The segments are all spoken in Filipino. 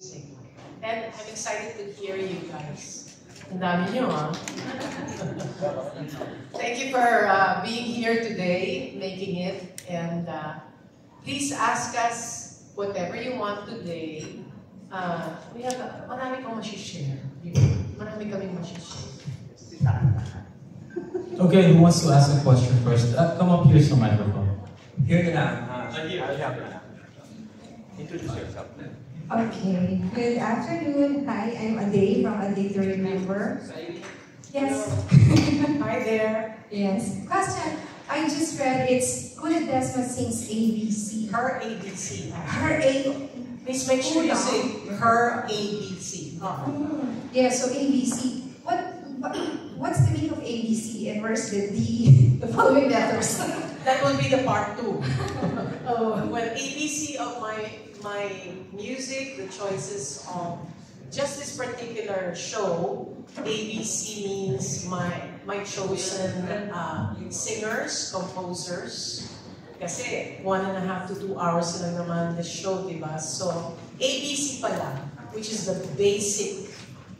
And I'm excited to hear you guys. Ang dami nyo, ah. Thank you for being here today, making it. And please ask us whatever you want today. We have, marami kong masishare. Marami kaming masishare. Okay, who wants to ask a question first? Come up here sa microphone. Here ka na. Introduce yourself. Okay, good afternoon. Hi, I'm Ade from A Day to Remember. Yes. Hi there. Yes. Question, I just read it's Kuna Desma sings ABC. Her ABC. Her A. Please make sure you say her ABC. Yeah, so ABC. What's the meaning of ABC and where's the D, the following letters? That will be the part 2. Well, ABC of my music, the choices of just this particular show, ABC means my chosen singers, composers. Kasi 1.5 to 2 hours lang naman the show, diba? So, ABC pala, which is the basic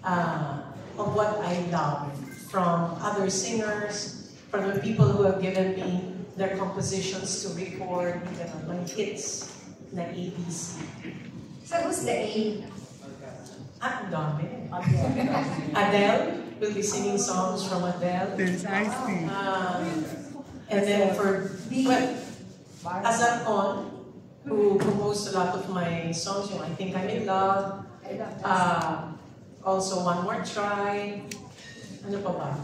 of what I love from other singers, from the people who have given me their compositions to record, my hits na ABC. So who's the A? Ang dami. Adele will be singing songs from Adele. And then for Azar Con, who composed a lot of my songs, I Think I'm in Love. Also One More Try. Ano pa ba?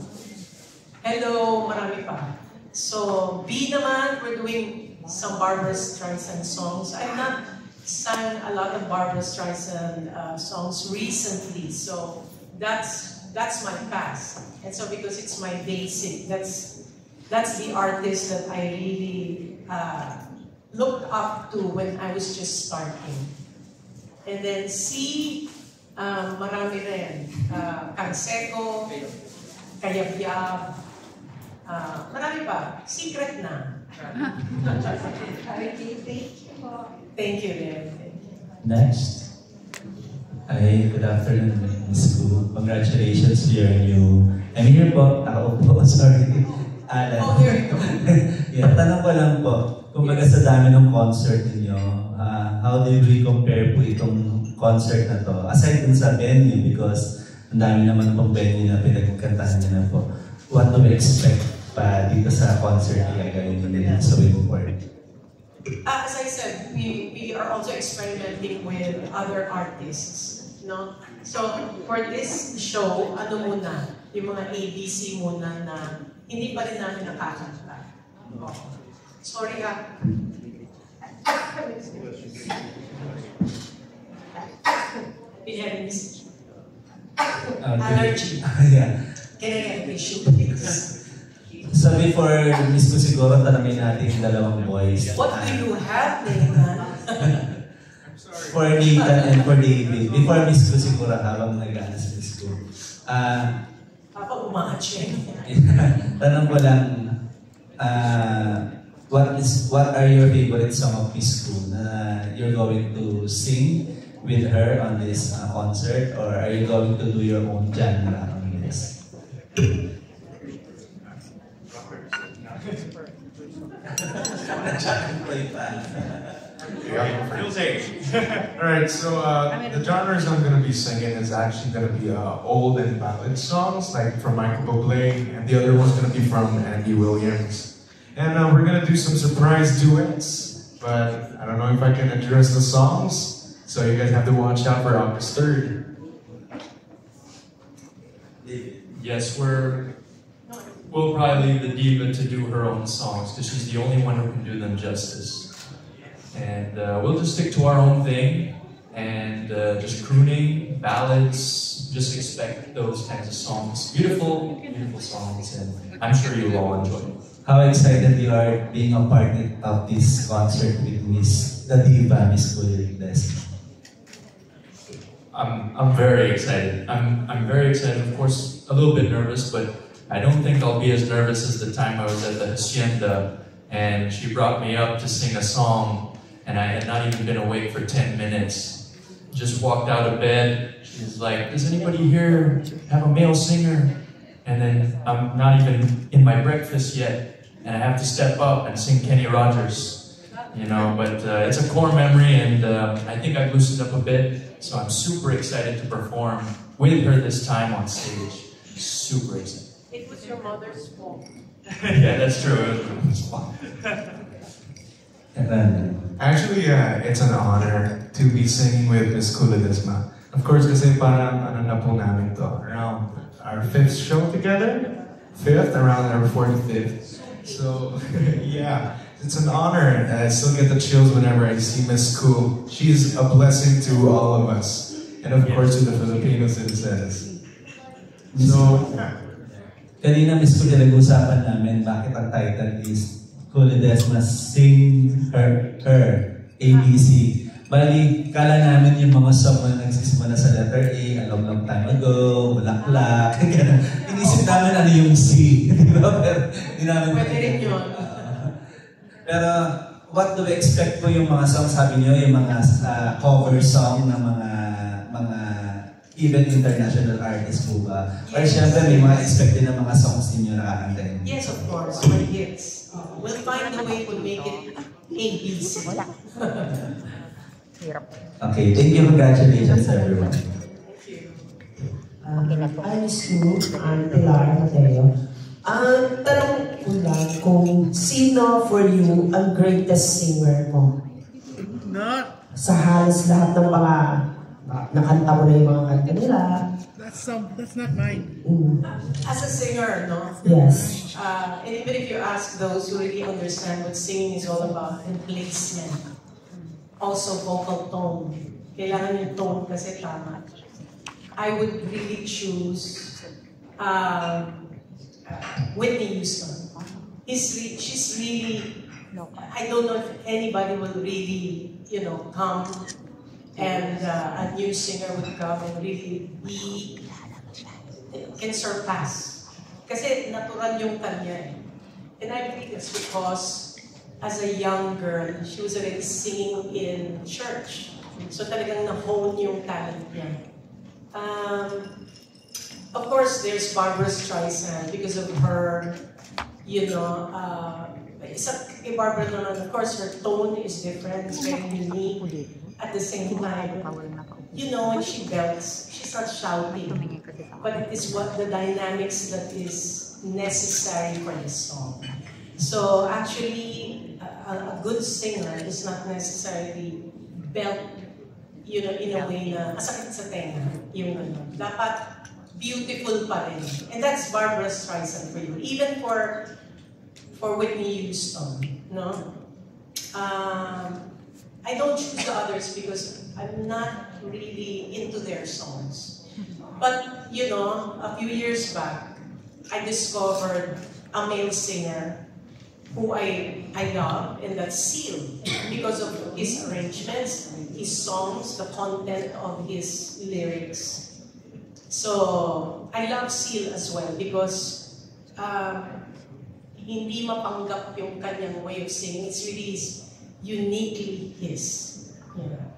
Hello, marami pa. So B naman, we're doing some Barbra Streisand songs. I've not sang a lot of Barbra Streisand songs recently, so that's my past. And so because it's my basic, that's the artist that I really looked up to when I was just starting. And then C, marami rin. Canseco, Kayabyab, marami pa. Secret na. Thank you, Len. Next. Hi, good afternoon, Miss Gu. Congratulations to your new... I'm here po, tao po, sorry. Alan. Oh, there you go. Yeah, tanong ko lang po, kumbaga sa dami ng concert niyo, how do you compare po itong concert na to? Aside dun sa venue, because ang dami naman pong venue na pinagkantahan niyo na po. What do we expect pa dito sa concert na gagawin nila sa Wingport? As I said, we are also experimenting with other artists, no? So for this show, ano muna, yung mga ABC muna na hindi pa rin namin nakakanta. Oh. Sorry ha. Allergy. Yeah. Can I get a tissue, please? So before Miss Gu siguro, tanongin natin yung dalawang boys. What do you have, Nathan? For Nathan and for David. Before Miss Gu siguro, habang nag-aano si Miss Gu. Papa umahatching. Tanong ko lang, what are your favorite song of Miss Gu na you're going to sing with her on this concert, or are you going to do your own genre on this? You'll say. Alright, so the genres I'm going to be singing is actually going to be old and ballad songs, like from Michael Bublé, and the other one's going to be from Andy Williams. And we're going to do some surprise duets, but I don't know if I can address the songs, so you guys have to watch out for August 3rd. Yes, we'll probably leave the diva to do her own songs, because she's the only one who can do them justice. And we'll just stick to our own thing, and just crooning, ballads, just expect those kinds of songs. Beautiful, beautiful songs, and I'm sure you'll all enjoy it. How excited you are being a part of this concert with the diva, Miss Gu Desma? I'm very excited. I'm very excited, of course, a little bit nervous, but I don't think I'll be as nervous as the time I was at the Hacienda, and she brought me up to sing a song, and I had not even been awake for 10 minutes. just walked out of bed. She's like, does anybody here have a male singer? And then I'm not even in my breakfast yet, and I have to step up and sing Kenny Rogers. You know, but it's a core memory, and I think I've loosened up a bit, so I'm super excited to perform with her this time on stage. Super excited. It was your mother's fault. Yeah, that's true. Actually, it's an honor to be singing with Miss Kula Desma. Of course, kasi parang ano na po namin to, around our 5th show together. 5th, around our 45th. So, yeah, it's an honor. I still get the chills whenever I see Miss Kul. She's a blessing to all of us. And of course, to the Filipino citizens. So, Kanina, Miss Kul, nag-usapan namin bakit ang title is Kula Desma Sing Her ABC. Bali, kala namin yung mga song na nagsisimula sa letter A, a long time ago, Bulaklak, gano'n. Inisip namin ano yung C. Pero hindi namin Pwede rin yun. Pero, what do we expect po yung mga song? Sabi niyo, yung mga cover song ng mga even international artists po ba? Or syempre, may mga expected na mga songs ninyo na kakantahin? Yes, of course, my hits. We'll find a way to make it ABC. Okay, thank you. Congratulations, everyone. Thank you. Hi, Miss Lu. I'm Pilar Mateo. Tanong ko lang kung sino for you ang greatest singer mo? Sa halos lahat ng mga nakanta mo na yung mga kanta nila. That's not mine. As a singer, no? Yes. And even if you ask those who really understand what singing is all about and placement, also vocal tone. Kailangan yung tone kasi tama. I would really choose Whitney Houston. She's really, I don't know if anybody will really, come and a new singer would come and really can surpass. Kasi natural yung kanya. And I believe it's because as a young girl, she was already singing in church. So talagang na-hone yung talent niya. Of course, there's Barbra Streisand because of her, kay Barbra naman, of course, her tone is different, it's very unique. At the same time, when she belts, she's not shouting, but it is what the dynamics that is necessary for this song. So actually, a good singer is not necessarily belt, in a way na masakit sa tenga. Dapat beautiful pa rin. And that's Barbra Streisand for you. Even for Whitney Houston, no? I don't choose the others because I'm not really into their songs. But, a few years back, I discovered a male singer who I love, and that's Seal, because of his arrangements, his songs, the content of his lyrics. So, I love Seal as well because hindi mapanggap yung kanyang way of singing. It's really uniquely his. Yeah.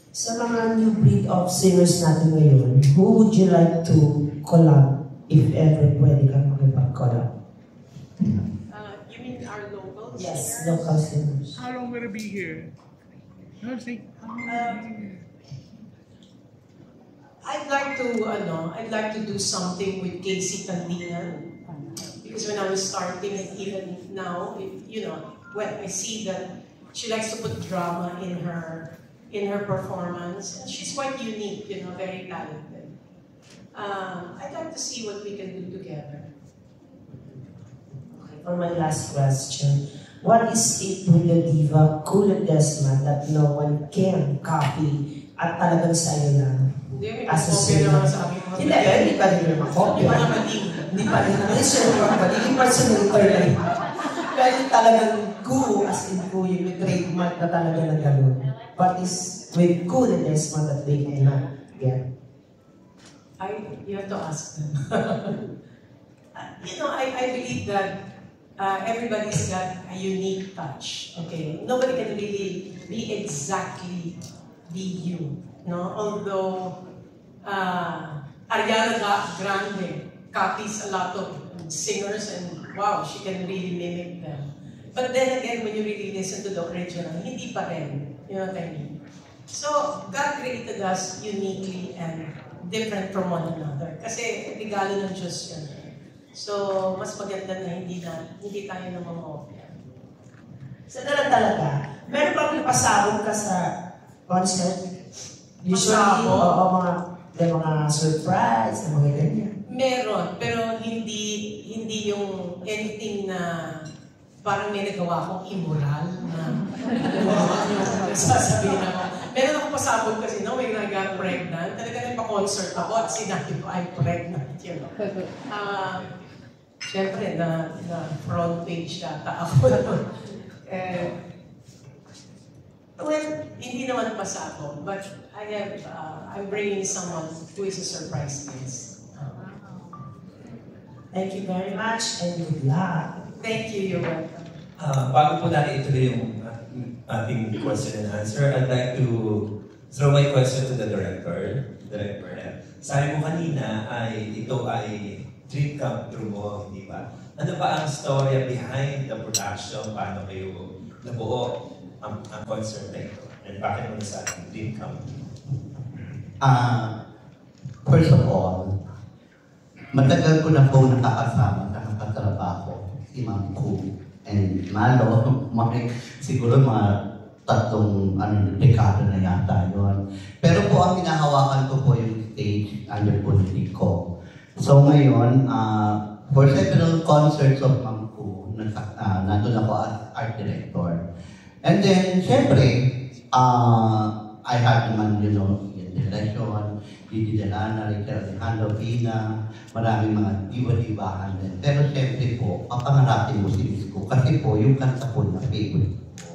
Sa mga new breed of singers natin ngayon, who would you like to collab if ever pwede kang makipag-collab? You mean our local Yes, singers? local singers. How long will it be here? No, see. I'd like to do something with Casey Tandina, because when I was starting and even now, I see that she likes to put drama in her performance. And she's quite unique, very talented. I'd like to see what we can do together. For my last question, what is it with the diva Kula Desma that no one can copy at talagang sa'yo lang? Hindi, may As a copy singer. naman sa akin. Hindi pa rin naman copy. Hindi pa naman din. Hindi pa rin naman. Sure, magiging personator lang. Pero talagang ku, as in ku, yung trademark na talaga na gano'n. But is with Kula Desma that they cannot get. You have to ask them. I believe that everybody's got a unique touch. Okay, nobody can really be exactly be you. No? Although Ariana Grande copies a lot of singers and wow, she can really mimic them. But then again, when you really listen to the original, hindi pa rin. You know what I mean? So, God created us uniquely and different from one another. Kasi regalo ng Diyos yun. So, mas maganda na hindi tayo namamopya. Sa talaga, meron bang pasabog ka sa concert? Usually, may mga surprise, mga ganyan. Meron, pero hindi yung anything na parang may nagawa akong immoral na yung sasabihin ako. Meron akong pasabog kasi when I got pregnant, talaga nagpa-concert ako at sinabi ko, I'm pregnant, you know. Siyempre, na front page data ako. Well, hindi naman pasabog, but I'm bringing someone who is a surprise guest. Thank you very much and good luck. Thank you, you're welcome. Bago po natin ituloy yung ating question and answer, I'd like to throw my question to the director. Sabi mo kanina ito ay dream come true mo, di ba? Ano ba ang story behind the production? Paano kayo nabuo ang concert na ito? And bakit mo nasabing dream come true? First of all, matagal ko na po nakakasama, nakatrabaho si Ma'am Ku and Malo. Siguro mga tatlong dekada na yata yun. Pero po ang hinahawakan ko po yung stage under politik ko. So ngayon, for several concerts of Ma'am Ku, nandun ako as art director. And then, syempre, I had naman, Generation, Didi Delana, Richard Alejandro Pina, maraming mga diwa-diwahan din. Pero syempre po, papangarapin mo si Miss Ku kasi po yung kanta po na favorite po.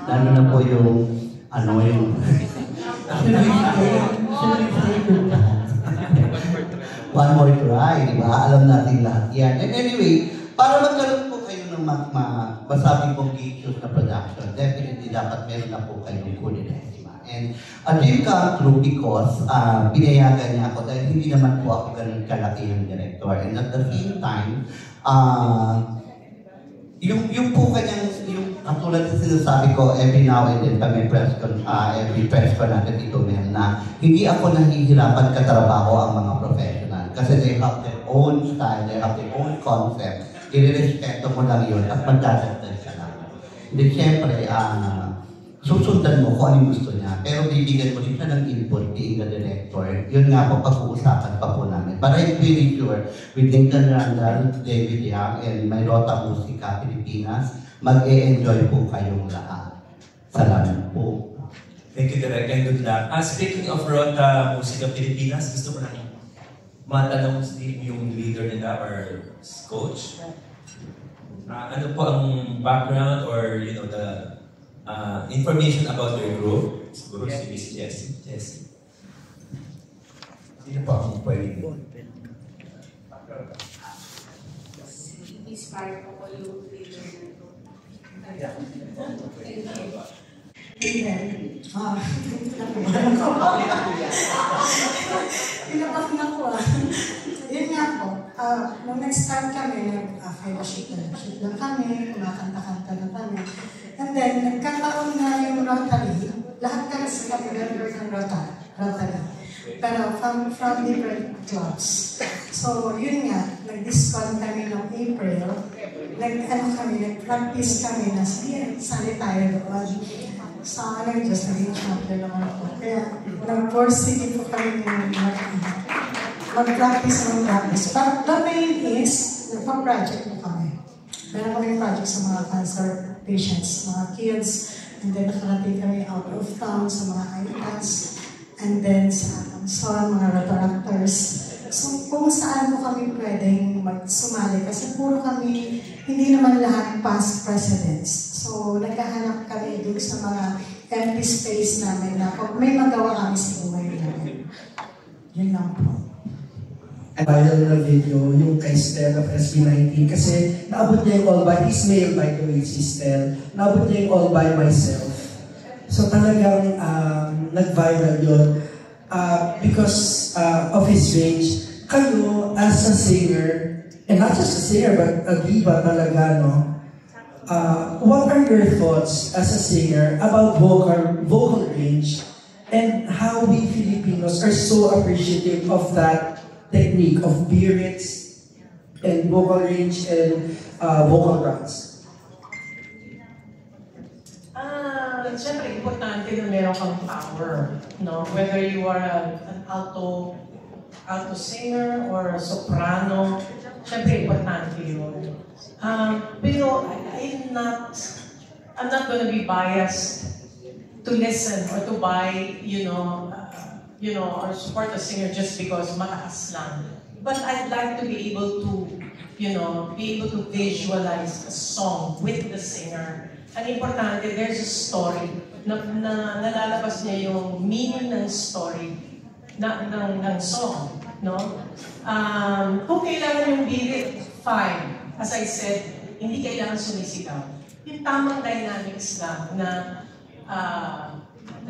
Lalo na po yung, One More Try, di ba? Alam natin lahat yan. And anyway, para magkaroon po kayo ng masabi pong issues na production, definitely dapat meron na po kayong Kunidesima. And a dream come true because pinayagan niya ako dahil hindi naman po ako ganun kalaki ng director. And at the same time, yung po kanyang, yung katulad sa sinasabi ko, every now and then, every press ko natin ito na hindi ako nahihirapan katrabaho ang mga professional. Kasi they have their own style, they have their own concept. I-respeto mo lang yun at magdadagdag ka lang. Hindi, siyempre, susundan mo kung anong gusto niya. Pero bibigyan mo rin siya ng input being the director. Yun nga po, pag-uusapan pa po namin. But I'm pretty sure, with Nathan Randall, David Yang, and My Rota Musika, Pilipinas, mag-e-enjoy po kayong lahat. Salamat po. Thank you, Direk, and good luck. Speaking of Rota Musika Pilipinas, gusto mo lang matanong yung leader nila or coach? Ano po ang background or, the information about your group? Siguro si Miss Jessie. Sino pa ang pwede? Inspire po ko yung leader na ito. Pinapasin ako Yun nga po, nung nag-start kami, nag-fellowship lang kami, kumakanta-kanta lang kami. And then, nagkataon na yung Rotary, lahat kami sa member ng Rotary. Pero from different clubs. So, yun nga, nag-discount kami noong April, nag-practice kami na, sige, sali tayo doon. Sa Diyos, naging champion naman ako. Kaya, nag-forsige po kami mag-practice ng practice. But the main is, nagpa-project po kami. Meron kami project sa mga cancer patients, mga kids, and then nakarating kami out of town sa mga IPAS, and then sa mga rotoractors. So, kung saan po kami pwedeng magsumali, kasi puro kami, hindi naman lahat past presidents. So, naghahanap kami dun sa mga empty space namin na may magawa kami sa buhay namin. Yun lang po. Viral na video, yung kay Stel of SB19, kasi naabot niya yung all by, he's male by the way, si Stel, naabot niya yung all by myself. So talagang nag-viral yun because of his range. Kayo, as a singer, and not just a singer, but a diva talaga, no? What are your thoughts as a singer about vocal range and how we Filipinos are so appreciative of that technique of B-rates and vocal range and vocal runs? Siyempre, importante na meron kang power, no? Whether you are an alto singer or a soprano, siyempre, importante yun. Pero I'm not gonna be biased to listen or to buy, or support a singer just because mataas lang. But I'd like to be able to visualize a song with the singer. Ang importante, there's a story na nalalabas niya yung meaning ng story ng song, no? Kung kailangan yung birit, fine. As I said, hindi kailangan sumisigaw. Yung tamang dynamics lang na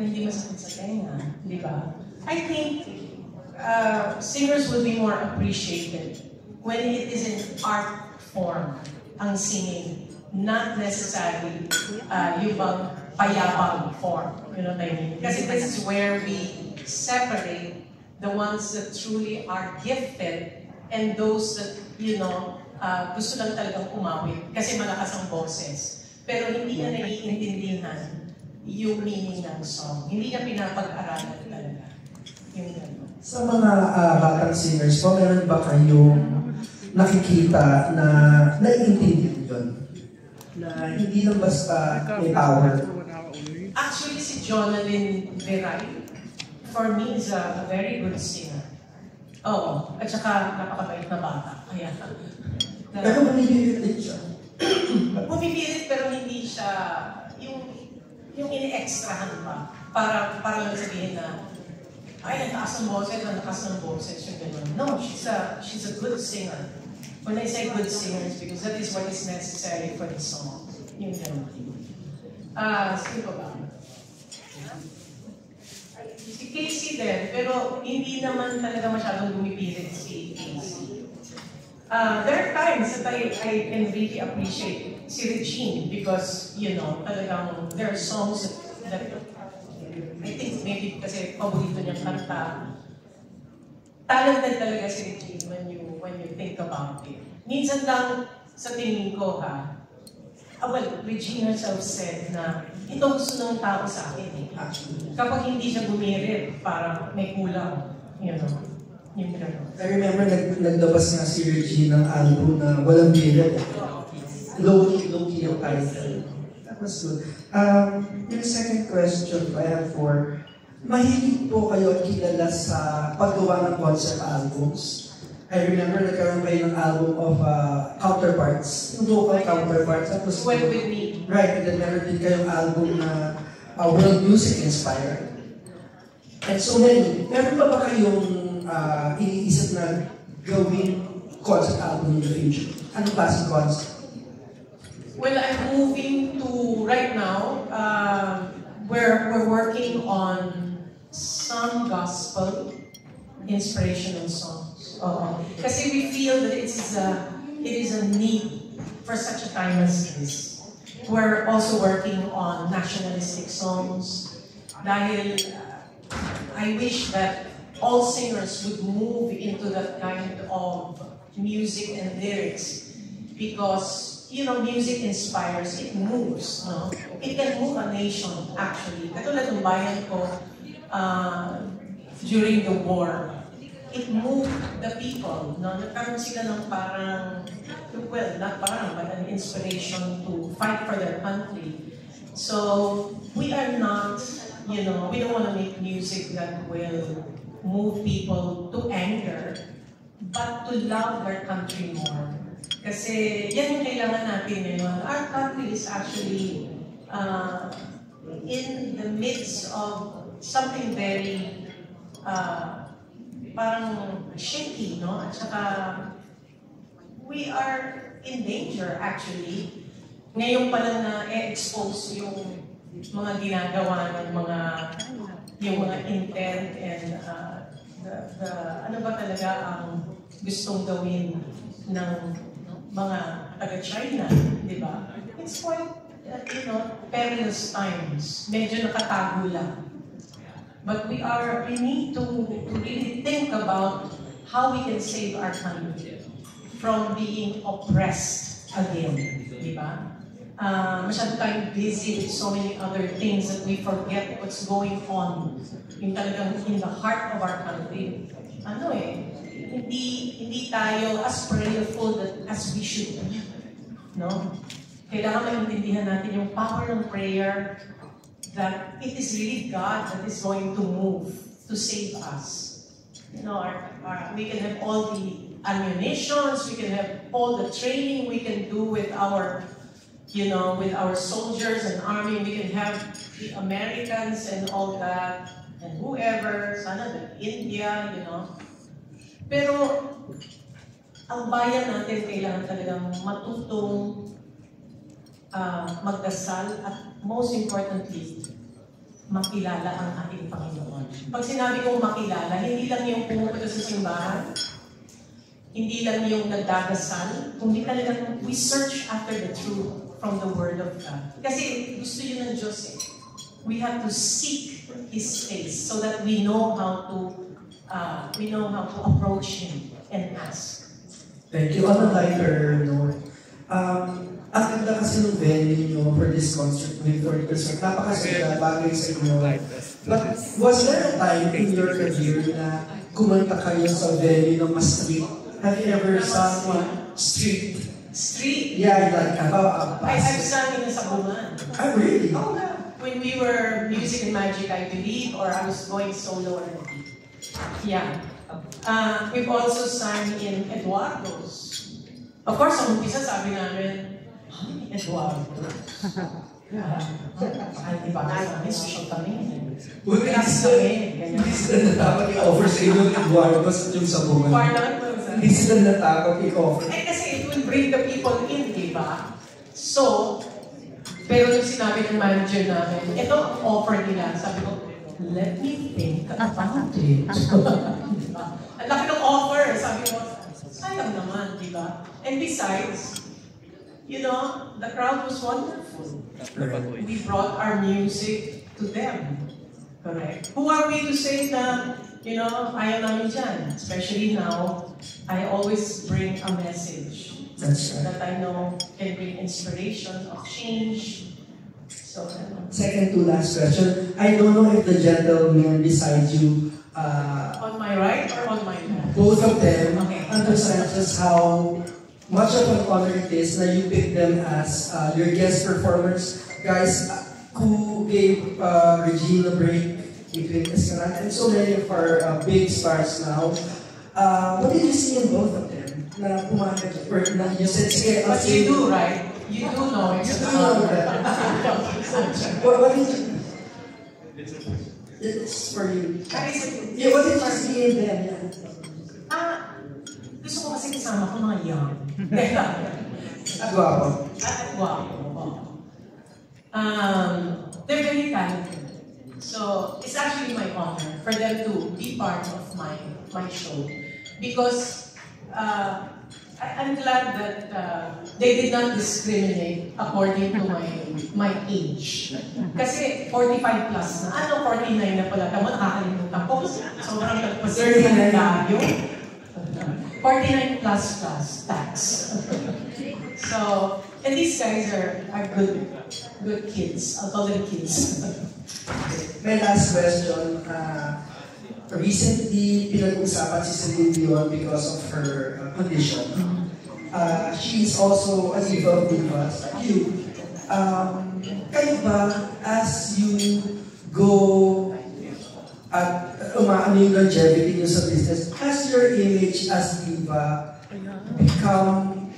hindi masakit sa tenga, di ba? I think singers will be more appreciated when it is in art form, ang singing. Not necessarily yung bang payabang form. You know what I mean? Kasi this is where we separate the ones that truly are gifted and those that, gusto lang talagang umawit kasi malakas ang boses. Pero hindi na naiintindihan yung meaning ng song. Hindi na pinapag-aralan talaga. Yung gano'n. Sa mga batang singers po, meron ba kayong nakikita na naiintindihan yun? Na hindi lang basta may power? Actually, si Jonalyn Veray, for me, is a very good singer. Oo. At saka, napakabait na bata. Kaya, pero bumibirit din siya. Bumibirit pero hindi siya yung ini-extrahan pa. Para lang sabihin na, ay, ang taas ng boses, yung gano'n. No, she's a good singer. When I say good singers, because that is what is necessary for the song. Yung gano'n. Sino ba? Si Casey din, pero hindi naman talaga masyadong bumibirit si Casey. There are times that I can really appreciate si Regine because, talagang there are songs that I think maybe kasi paborito niyang kanta. Talented talaga si Regine when you think about it. Minsan lang sa tingin ko Regine herself said na ito gusto ng tao sa akin eh. Kapag hindi siya gumirit, parang may kulang. Yung gano'n. I remember naglabas nga si Regine ng album na walang birit. Low-key yung title. That was good. Yung second question I have for, mahilig po kayo kilala sa paggawa ng concept albums. I remember nagkaroon kayo ng album of counterparts. Yung vocal counterparts. That was Well With Me. Right, and then meron din kayong album na world music inspired. And so many. Meron pa ba kayong iniisip na gawing concept album in the future? Anong klaseng concept? Well, I'm moving to, right now, we're working on some gospel inspirational songs. Kasi we feel that it is a need for such a time as this. We're also working on nationalistic songs. Dahil I wish that all singers would move into that kind of music and lyrics because, music inspires, it moves, no? It can move a nation, actually. Katulad ng bayan ko during the war. It moved the people, no? Nagkaroon sila ng parang, not parang, but an inspiration to fight for their country. So, we are not, we don't want to make music that will move people to anger, but to love their country more. Kasi yan yung kailangan natin ngayon. Our country is actually in the midst of something very parang shaky, no? At saka we are in danger actually. Ngayon pa lang na expose yung mga ginagawa ng yung mga intent and ano ba talaga ang gustong gawin ng mga taga-China, di ba? It's quite, perilous times. Medyo nakatago lang. But we need to really think about how we can save our country from being oppressed again, di ba? Masyado tayong busy with so many other things that we forget what's going on yung talagang in the heart of our country. Hindi tayo as prayerful as we should be. No? Kailangan maintindihan natin yung power ng prayer, that it is really God that is going to move to save us. We can have all the ammunitions, we can have all the training we can do with our soldiers and army, we can have the Americans and all that, and whoever, sana the India, Pero, ang bayan natin kailangan talagang matutong magdasal at most importantly, makilala ang ating Panginoon. Pag sinabi kong makilala, hindi lang yung pumupunta sa simbahan, hindi lang yung nagdadasal, kundi talagang we search after the truth from the Word of God. Kasi gusto yun ng Diyos eh. We have to seek His face so that we know how to approach Him and ask. Thank you. On a lighter note, ang ganda kasi ng venue nyo for this concert with 40%. Napakasaya, bagay sa inyo. But was there a time in your career na kumanta kayo sa venue ng mas street? Have you ever sung one street? Street? Yeah, like I've sung in Sabungan. Oh, really? Oh, yeah. When we were Music and Magic, I believe, or I was going solo or anything. Yeah. We've also sung in Eduardo's. Of course, sa umpisa sabi namin, Eduardo. Ay, di ba sa amin, social kami. Hindi sila natakot i-offer sa inyo yung Eduardo sa yung Sabungan. Hindi sila natakot i-offer. Kasi it will bring the people in, di ba? So, pero yung sinabi ng manager namin, ito ang offer nila. Sabi ko, let me think about it. Ang laki ng offer. Sabi ko, sayang naman, di ba? And besides, the crowd was wonderful. We brought our music to them. Correct? Who are we to say na, ayaw namin dyan? Especially now, I always bring a message. That's right. That I know can bring inspiration of change. So, second to last question. I don't know if the gentleman beside you on my right or on my left? Both of them Okay. understand just how much of an honor it is that you pick them as your guest performers. Guys who gave Regina Break, Ingrid Escaran, and so many of our big stars now. What did you see in both of them? Na pumagat, or na you said, But you do, right? You do know it's you do know that. What did you... It's for you. Yeah, what did you see in them? Gusto ko kasi kasama ko mga young. At guwapo. At guwapo. They're very talented. So, it's actually my honor for them to be part of my show. Because I'm glad that they did not discriminate according to my age. Kasi 45 plus na. 49 na pala. Tama, nakakalimutan ko. Sobrang nagpa-39 tayo. 49 plus tax. So, and these guys are good kids. I'll call them kids. My last question. Recently, pinag-usapan si Celine Dion because of her condition. She is also a diva of divas, like you. Kayo ba, as you go at umaano yung longevity nyo sa business, has your image as diva become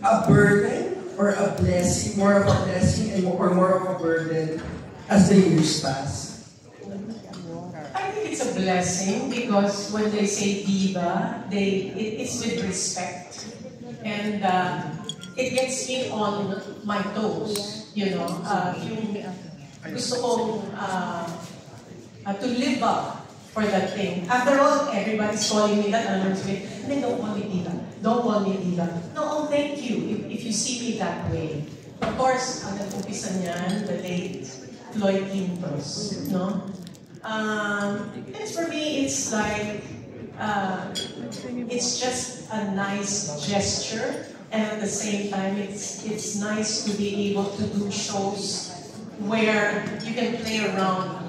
a burden or a blessing, more of a blessing or more of a burden as the years pass? I think it's a blessing because when they say diva, it's with respect. And it gets me on my toes, gusto kong to live up for that thing. After all, everybody's calling me that, and I'm saying, don't call me diva. Don't call me diva. No, thank you if you see me that way. Of course, ang nag-umpisa niyan, the late Floyd Quintos, no? And for me, it's like, it's just a nice gesture, and at the same time, it's nice to be able to do shows where you can play around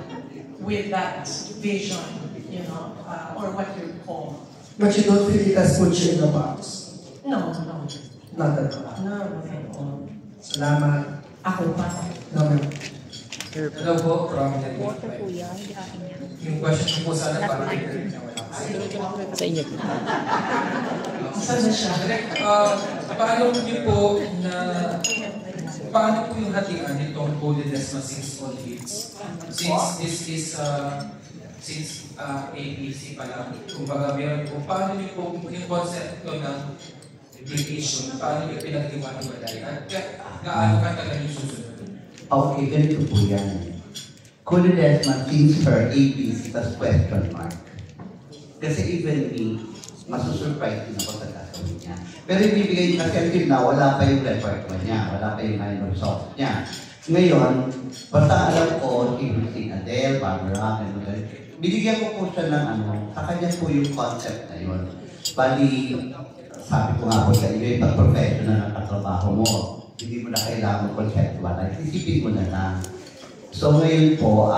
with that vision, you know, or what you call. But you don't feel it has put you in a box? No. Not at all? No, not at all. Salamat. Ako pa. No. Hello po, from yung question ko po sana para sa inyo. Saan na siya? Paano niyo po paano po yung hatian nitong Holiness Masings All Hits? Since this is since ABC pa lang, kumbaga meron po, paano niyo po yung concept ko ng division, paano niyo pinag-iwalay at gaano katagal yung susunod? Okay, ganito po yan. Holiness Masings for ABC tas question mark. Kasi even me, masusurprise din ako sa gagawin niya. Pero ibibigay niya kasi until na wala pa yung repertoire niya, wala pa yung minor songs niya. Ngayon, basta alam ko, si Adele, Barbara, gano'n. Binigyan ko po siya ng sa kanya po yung concept na yun. Bali, sabi ko nga po sa iyo, pag professional na katrabaho mo, hindi mo na kailangan conceptualize, isipin mo na lang. So ngayon po,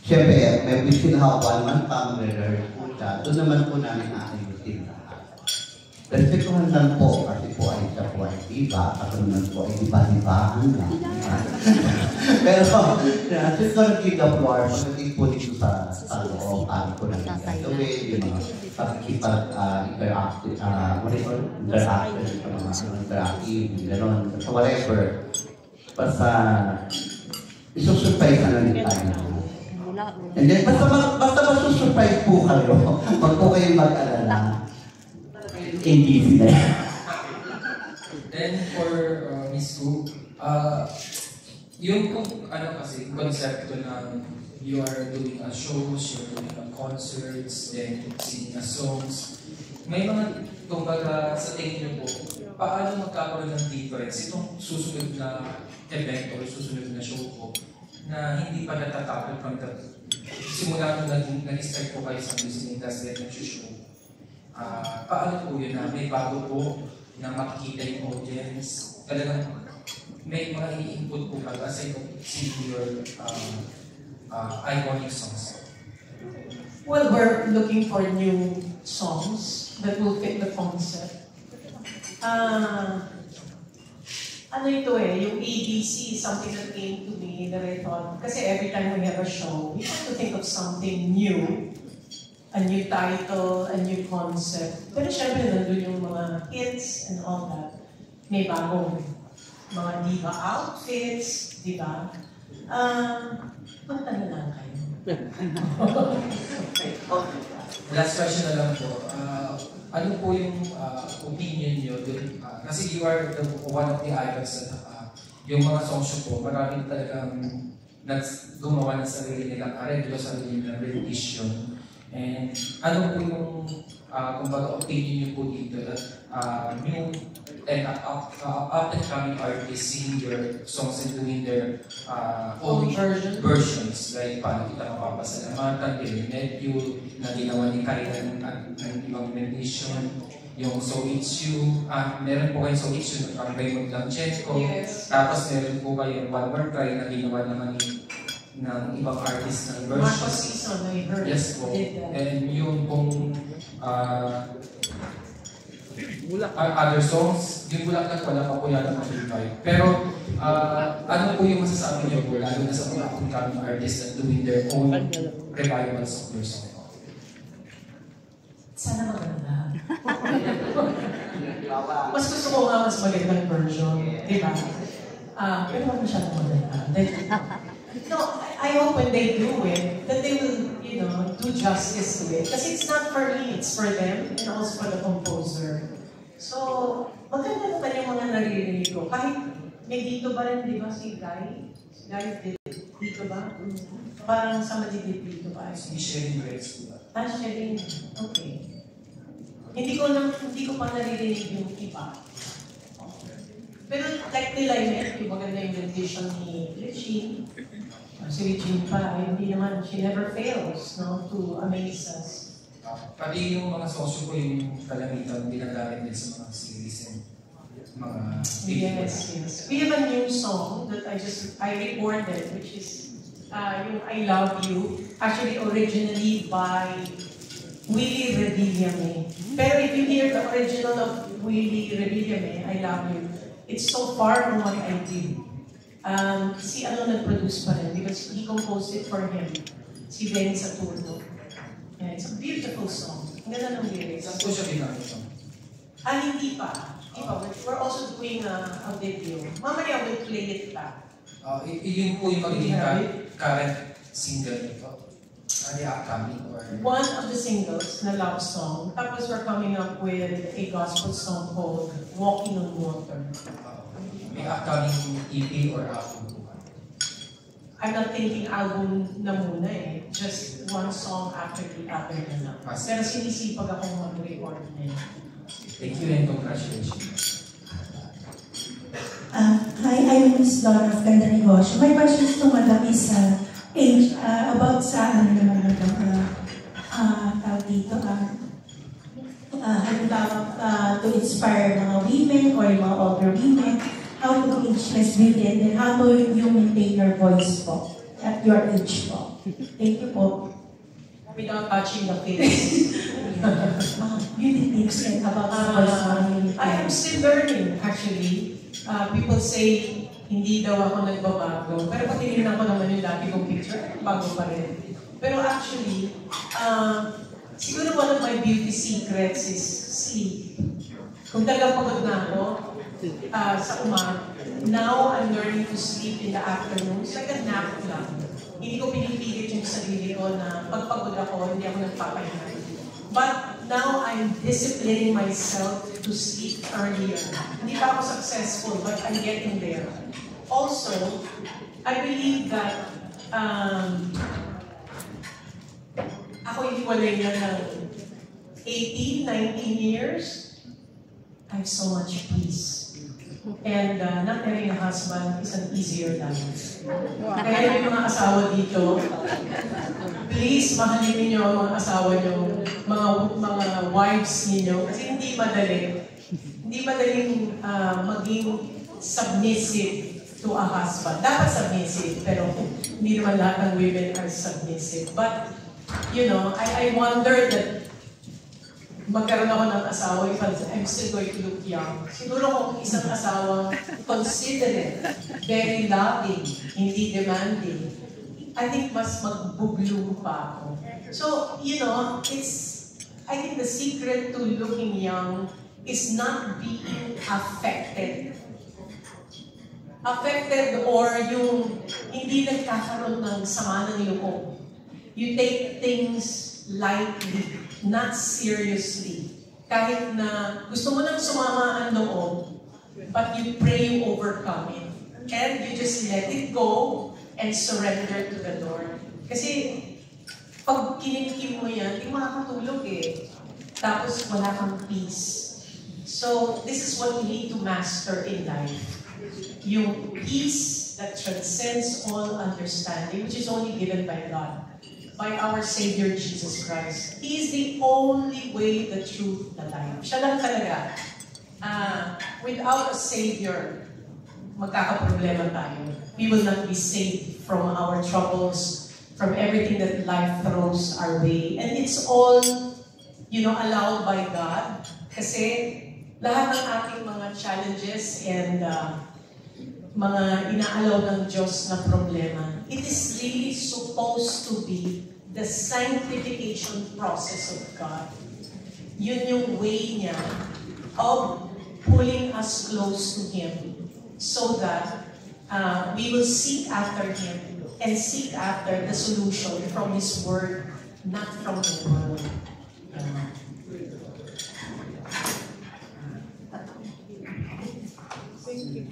siyempre, may within-one month pa, mag-rehearse po siya. Doon naman po namin aayusin lahat. Respetuhan lang po, kasi po ay siya po ay diba, ako naman po ay diba-dibaan lang. Pero, since nag-give the floor, pagdating po dito sa loob, ano po namin gagawin, yung mga pakikipag-interaction sa mga interactive, gano'n, sa whatever. Basta, isusurprise na rin tayo. And then, basta masusurprise po kayo, wag po kayong mag-alala. ABC na yan. Then for Miss Gu, yung kung ano kasi, konsepto na you are doing a shows, you're doing a concerts, then singing a songs, may mga, kumbaga sa tingin niyo po, paano magkakaroon ng difference itong susunod na event o susunod na show po na hindi pa natatapos from the simula nung nag-start po kayo sa listening tas then nag-show. Paano po yun na may bago po na makikita yung audience? Talagang may mga i-input po kayo aside of seeing your iconic songs. Well, we're looking for new songs that will fit the concept. Ano ito yung ABC is something that came to me that I thought, kasi every time we have a show, we have to think of something new. A new title, a new concept. Pero syempre, nandun yung mga hits and all that. May bagong mga diva outfits, di ba? Punta na lang kayo. Last question na lang po. Ano po yung opinion nyo dun? Kasi you are one of the icons na yung mga songs po, maraming talagang gumawa ng sarili nilang arreglo, sarili nilang rendition. And ano po yung kumbaga opinion niyo po dito that new and up-and-coming artists singing their songs and doing their own versions, like paano kita mapapasalamatan, Medyo na ginawa ni Kailan at ng ibang rendition, yung So It's You, meron po kayong So It's You ng Raymond Lanchenko, tapos meron po kayong One More Try na ginawa naman ng ibang artist ng version. Marcos Season, I heard. Yes po. And yung pong other songs, yung Bulaklak wala pa po yata mag-revive. Pero ano po yung masasabi niyo po, lalo na sa mga upcoming artists that doing their own revivals of their song? Sana maganda. Mas gusto ko nga mas magandang version, di ba? Pero wag masyadong maganda. No, I hope when they do it, that they will, do justice to it. Kasi it's not for me, it's for them and also for the composer. So, maganda naman yung mga naririnig ko. Kahit may dito ba rin, di ba, si Guy? Si Guy did Dito ba? Parang sa malibit dito ba? Si Sharing Grace po ba? Sharing. Okay. Hindi ko pa naririnig yung iba. Pero like nila yung maganda yung rendition ni Regine. Si Regine pa, hindi naman, she never fails, no, to amaze us. Pati yung mga sosyo ko, yung kalamitan, ginagamit din sa mga series and mga Yes. We have a new song that I recorded, which is yung I Love You, actually originally by Willie Revillame. Pero if you hear the original of Willie Revillame, I Love You, it's so far from what I did. Si nag-produce pa rin because he composed it for him. Si Ben Saturno. Yeah, it's a beautiful song. Ang ganda ng lyrics. Saan po siya ginamit? Hindi pa. We're also doing a video. Mamaya we'll play it back. Yun po yung magiging current single nito. Upcoming or... One of the singles na love song. Tapos we're coming up with a gospel song called Walking on Water. May upcoming EP or album? I'm not thinking album na muna eh. Just one song after the other na lang. Pero sinisipag akong mag-record na yun. Thank you and congratulations. Hi, I'm Miss Donna of Ganda Negosyo. My question is to Madam is about sa tawag dito, halimbawa to inspire mga women or mga older women, how to age less beauty, and then how to you maintain your voice po at your age po. Thank you po. Without touching the face. Beauty tips and about voice. I am still learning actually. People say, hindi daw ako nagbabago. Pero pag tinignan ko naman yung dati kong picture, bago pa rin. Pero actually, siguro one of my beauty secrets is sleep. Kung talagang pagod na ako sa umaga, now I'm learning to sleep in the afternoon. It's like a nap lang. Hindi ko pinipilit yung sarili ko na pagpagod ako, hindi ako nagpapahinga. But now I'm disciplining myself to sleep earlier. Hindi pa ako successful, but I'm getting there. Also, I believe that ako hiwalay na ng 18, 19 years. I have so much peace. And not having a husband is an easier life. Kaya yung mga asawa dito, please mahalin niyo ang mga asawa niyo, mga wives niyo, kasi hindi madali. Hindi madaling maging submissive to a husband. Dapat submissive, pero hindi naman lahat ng women are submissive. But, you know, I wonder that magkaroon ako ng asawa if I'm still going to look young. Siguro kung isang asawa considerate, very loving, hindi demanding, I think mas magbubloom pa ako. So, you know, I think the secret to looking young is not being affected. Affected or yung hindi nagkakaroon ng sama ng loob. You take things lightly, not seriously. Kahit na gusto mo nang sumama ang loob, but you pray you overcome it. And you just let it go and surrender to the Lord. Kasi pag kininikim mo yan, hindi makakatulog eh. Tapos wala kang peace. So this is what we need to master in life. Yung peace that transcends all understanding, which is only given by God, by our Savior Jesus Christ. He is the only way, the truth, the life. Siya lang talaga. Without a Savior, magkakaproblema tayo. We will not be saved from our troubles, from everything that life throws our way. And it's all, you know, allowed by God. Kasi lahat ng ating mga challenges and mga inaalaw ng Diyos na problema, it is really supposed to be the sanctification process of God. Yun yung way niya of pulling us close to Him so that we will seek after Him and seek after the solution from His Word, not from the world. Thank you.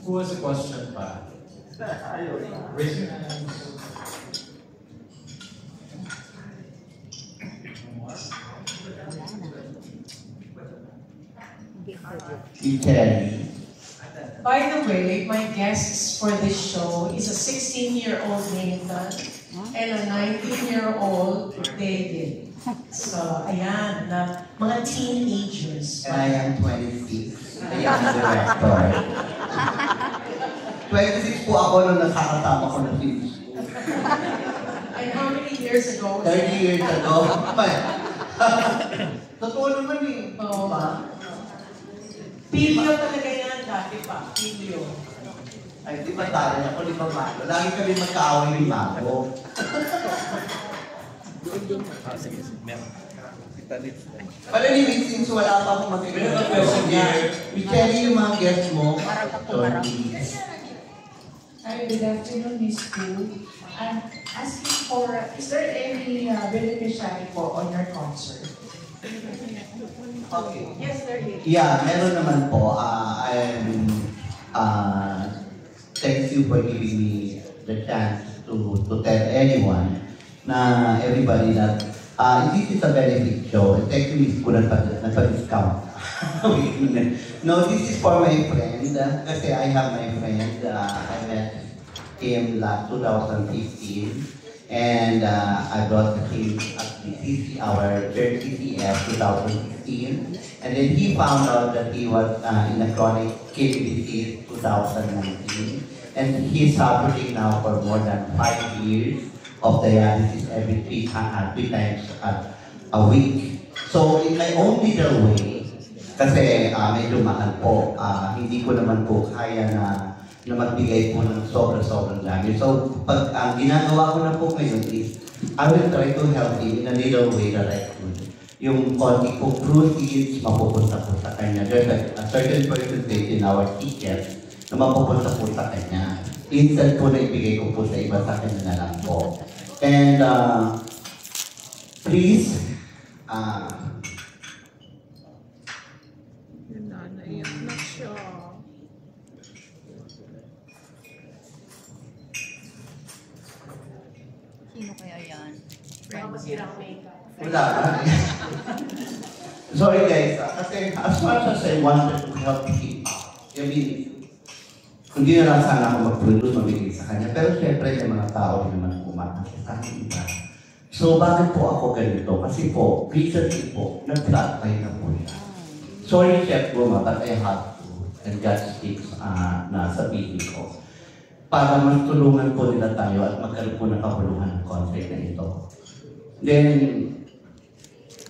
Who has a question pa? Raise your hands. By the way, my guests for this show is a 16-year-old Nathan and a 19-year-old David. So, ayan, na mga teenagers. And I am 26. I am the director. 26 po ako nung nakakasama ko ng film school. And how many years ago? 30 years ago. Totoo naman eh. Oo ba? Pilyo talaga yan dati pa. Pilyo. Ay, di ba tayo? Ako di ba malo? Lagi kami magkaaway ni Mako. But anyway, since wala pa akong mag-question here, Michelle, yung mga guests mo, Hi, good afternoon, Miss Koo. I'm asking for, is there any beneficiary po on your concert? Okay. Yes, there is. Yeah, meron naman po. Thank you for giving me the chance to tell anyone na everybody that this is a benefit show. Technically, ko nagpa-discount. No, this is for my friend. Kasi I have my friend. I met him last 2015. And I brought him at the CC, our church CCF 2016. And then he found out that he was in a chronic kidney disease 2019. And he's suffering now for more than 5 years of dialysis every three times a week. So in my own little way, kasi medyo mahal po, hindi ko naman po kaya na magbigay po ng sobrang dami. So, pag ang ginagawa ko na po ngayon is, I will try to help him in a little way that I could. Yung konti po proceeds, mapupunta po sa kanya. There's a certain percentage in our ticket na mapupunta po sa kanya. Instead po na ibigay ko po sa iba, sa kanya na lang po. And please, Sino kaya yan? wala. Sorry guys, kasi as much as I wanted to help him, I mean, hindi na lang sana ako mag-produce, mabigay sa kanya. Pero syempre, may mga tao rin naman umakasya sa akin iba. So, bakit po ako ganito? Kasi po, recently po, nag-flatline na po siya. Sorry, Chef Guma, but I have to, and God speaks na sa piling ko. Para mas tulungan po nila tayo at magkaroon po ng kapuluhan ng concert na ito. Then,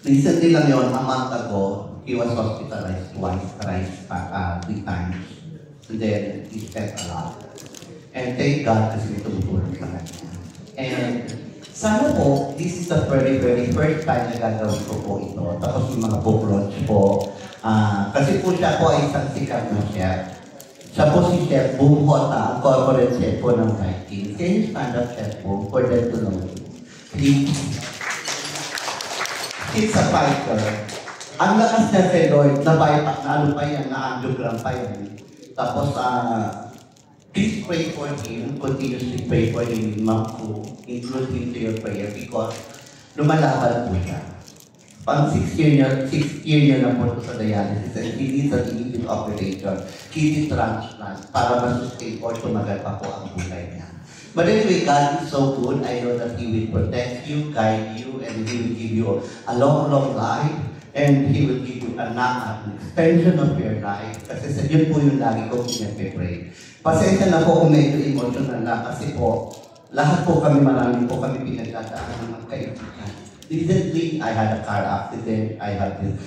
recently lang yun, a month ago, he was hospitalized thrice, 3 times. And then, he spent a lot. And thank God kasi tumutulong sa kanya. And sana po, this is the very first time na gagawin ko po ito. Tapos yung mga book launch po. Kasi po siya po ay isang sikat na chef. Siya po si Chef Boom Hota, ang corporate chef po ng Viking. Can you stand up, Chef Boom, for them to know you? Please. It's a fighter. Ang lakas niya kay Lord, na-bypass, na ano pa yan, na-angiogram pa yan. Tapos, please pray for him, continuously pray for him, Ma'am, include him to your prayer because lumalaban po siya. Pang 6 year niya na po sa dialysis and he needs an immediate operation, kidney transplant, para ma-sustain or tumagal pa po ang buhay niya. But anyway, God is so good. I know that He will protect you, guide you, and He will give you a long life. And He will give you an extension of your life. Kasi yun po yung lagi kong pinag-pray. Pasensya na po kung medyo emotional na kasi po, lahat po kami, marami po kami pinagdadaan ng magkaibigan. Recently, I had a car accident. I had this,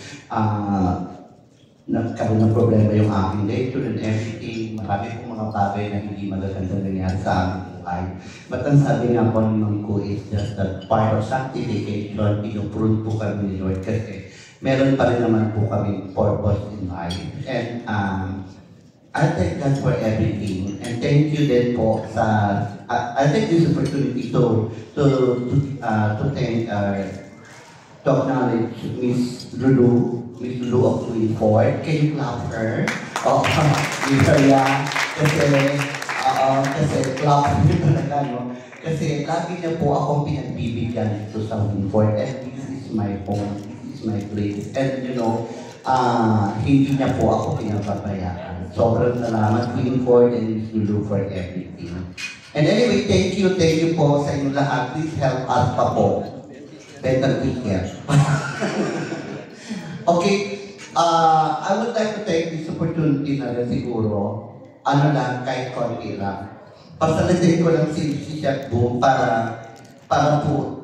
nagkaroon ng problema yung aking nature and everything. Marami pong mga bagay na hindi magaganda nangyari sa aming buhay. But ang sabi nga po ng ko is just that part of sanctification, pinuprune po kami ni Lord kasi meron pa rin naman po kami purpose in life. And I thank God for everything. And thank you din po sa, I take this opportunity to thank, to acknowledge Miss Lulu of Twin Ford. Can you clap her? Oh, Miss Maria. Kasi clock talaga, no? Kasi lagi niya po akong pinagbibigyan ito sa Winford, and this is my home, this is my place. And you know, hindi niya po ako pinapabayaan. Sobrang salamat, Winford, and Miss Lulu for everything. And anyway, thank you po sa inyo lahat. Please help us pa po. Better weekend. Okay, I would like to take this opportunity na rin siguro, kahit konti lang. Pasalitin ko lang si Chef Boom para po,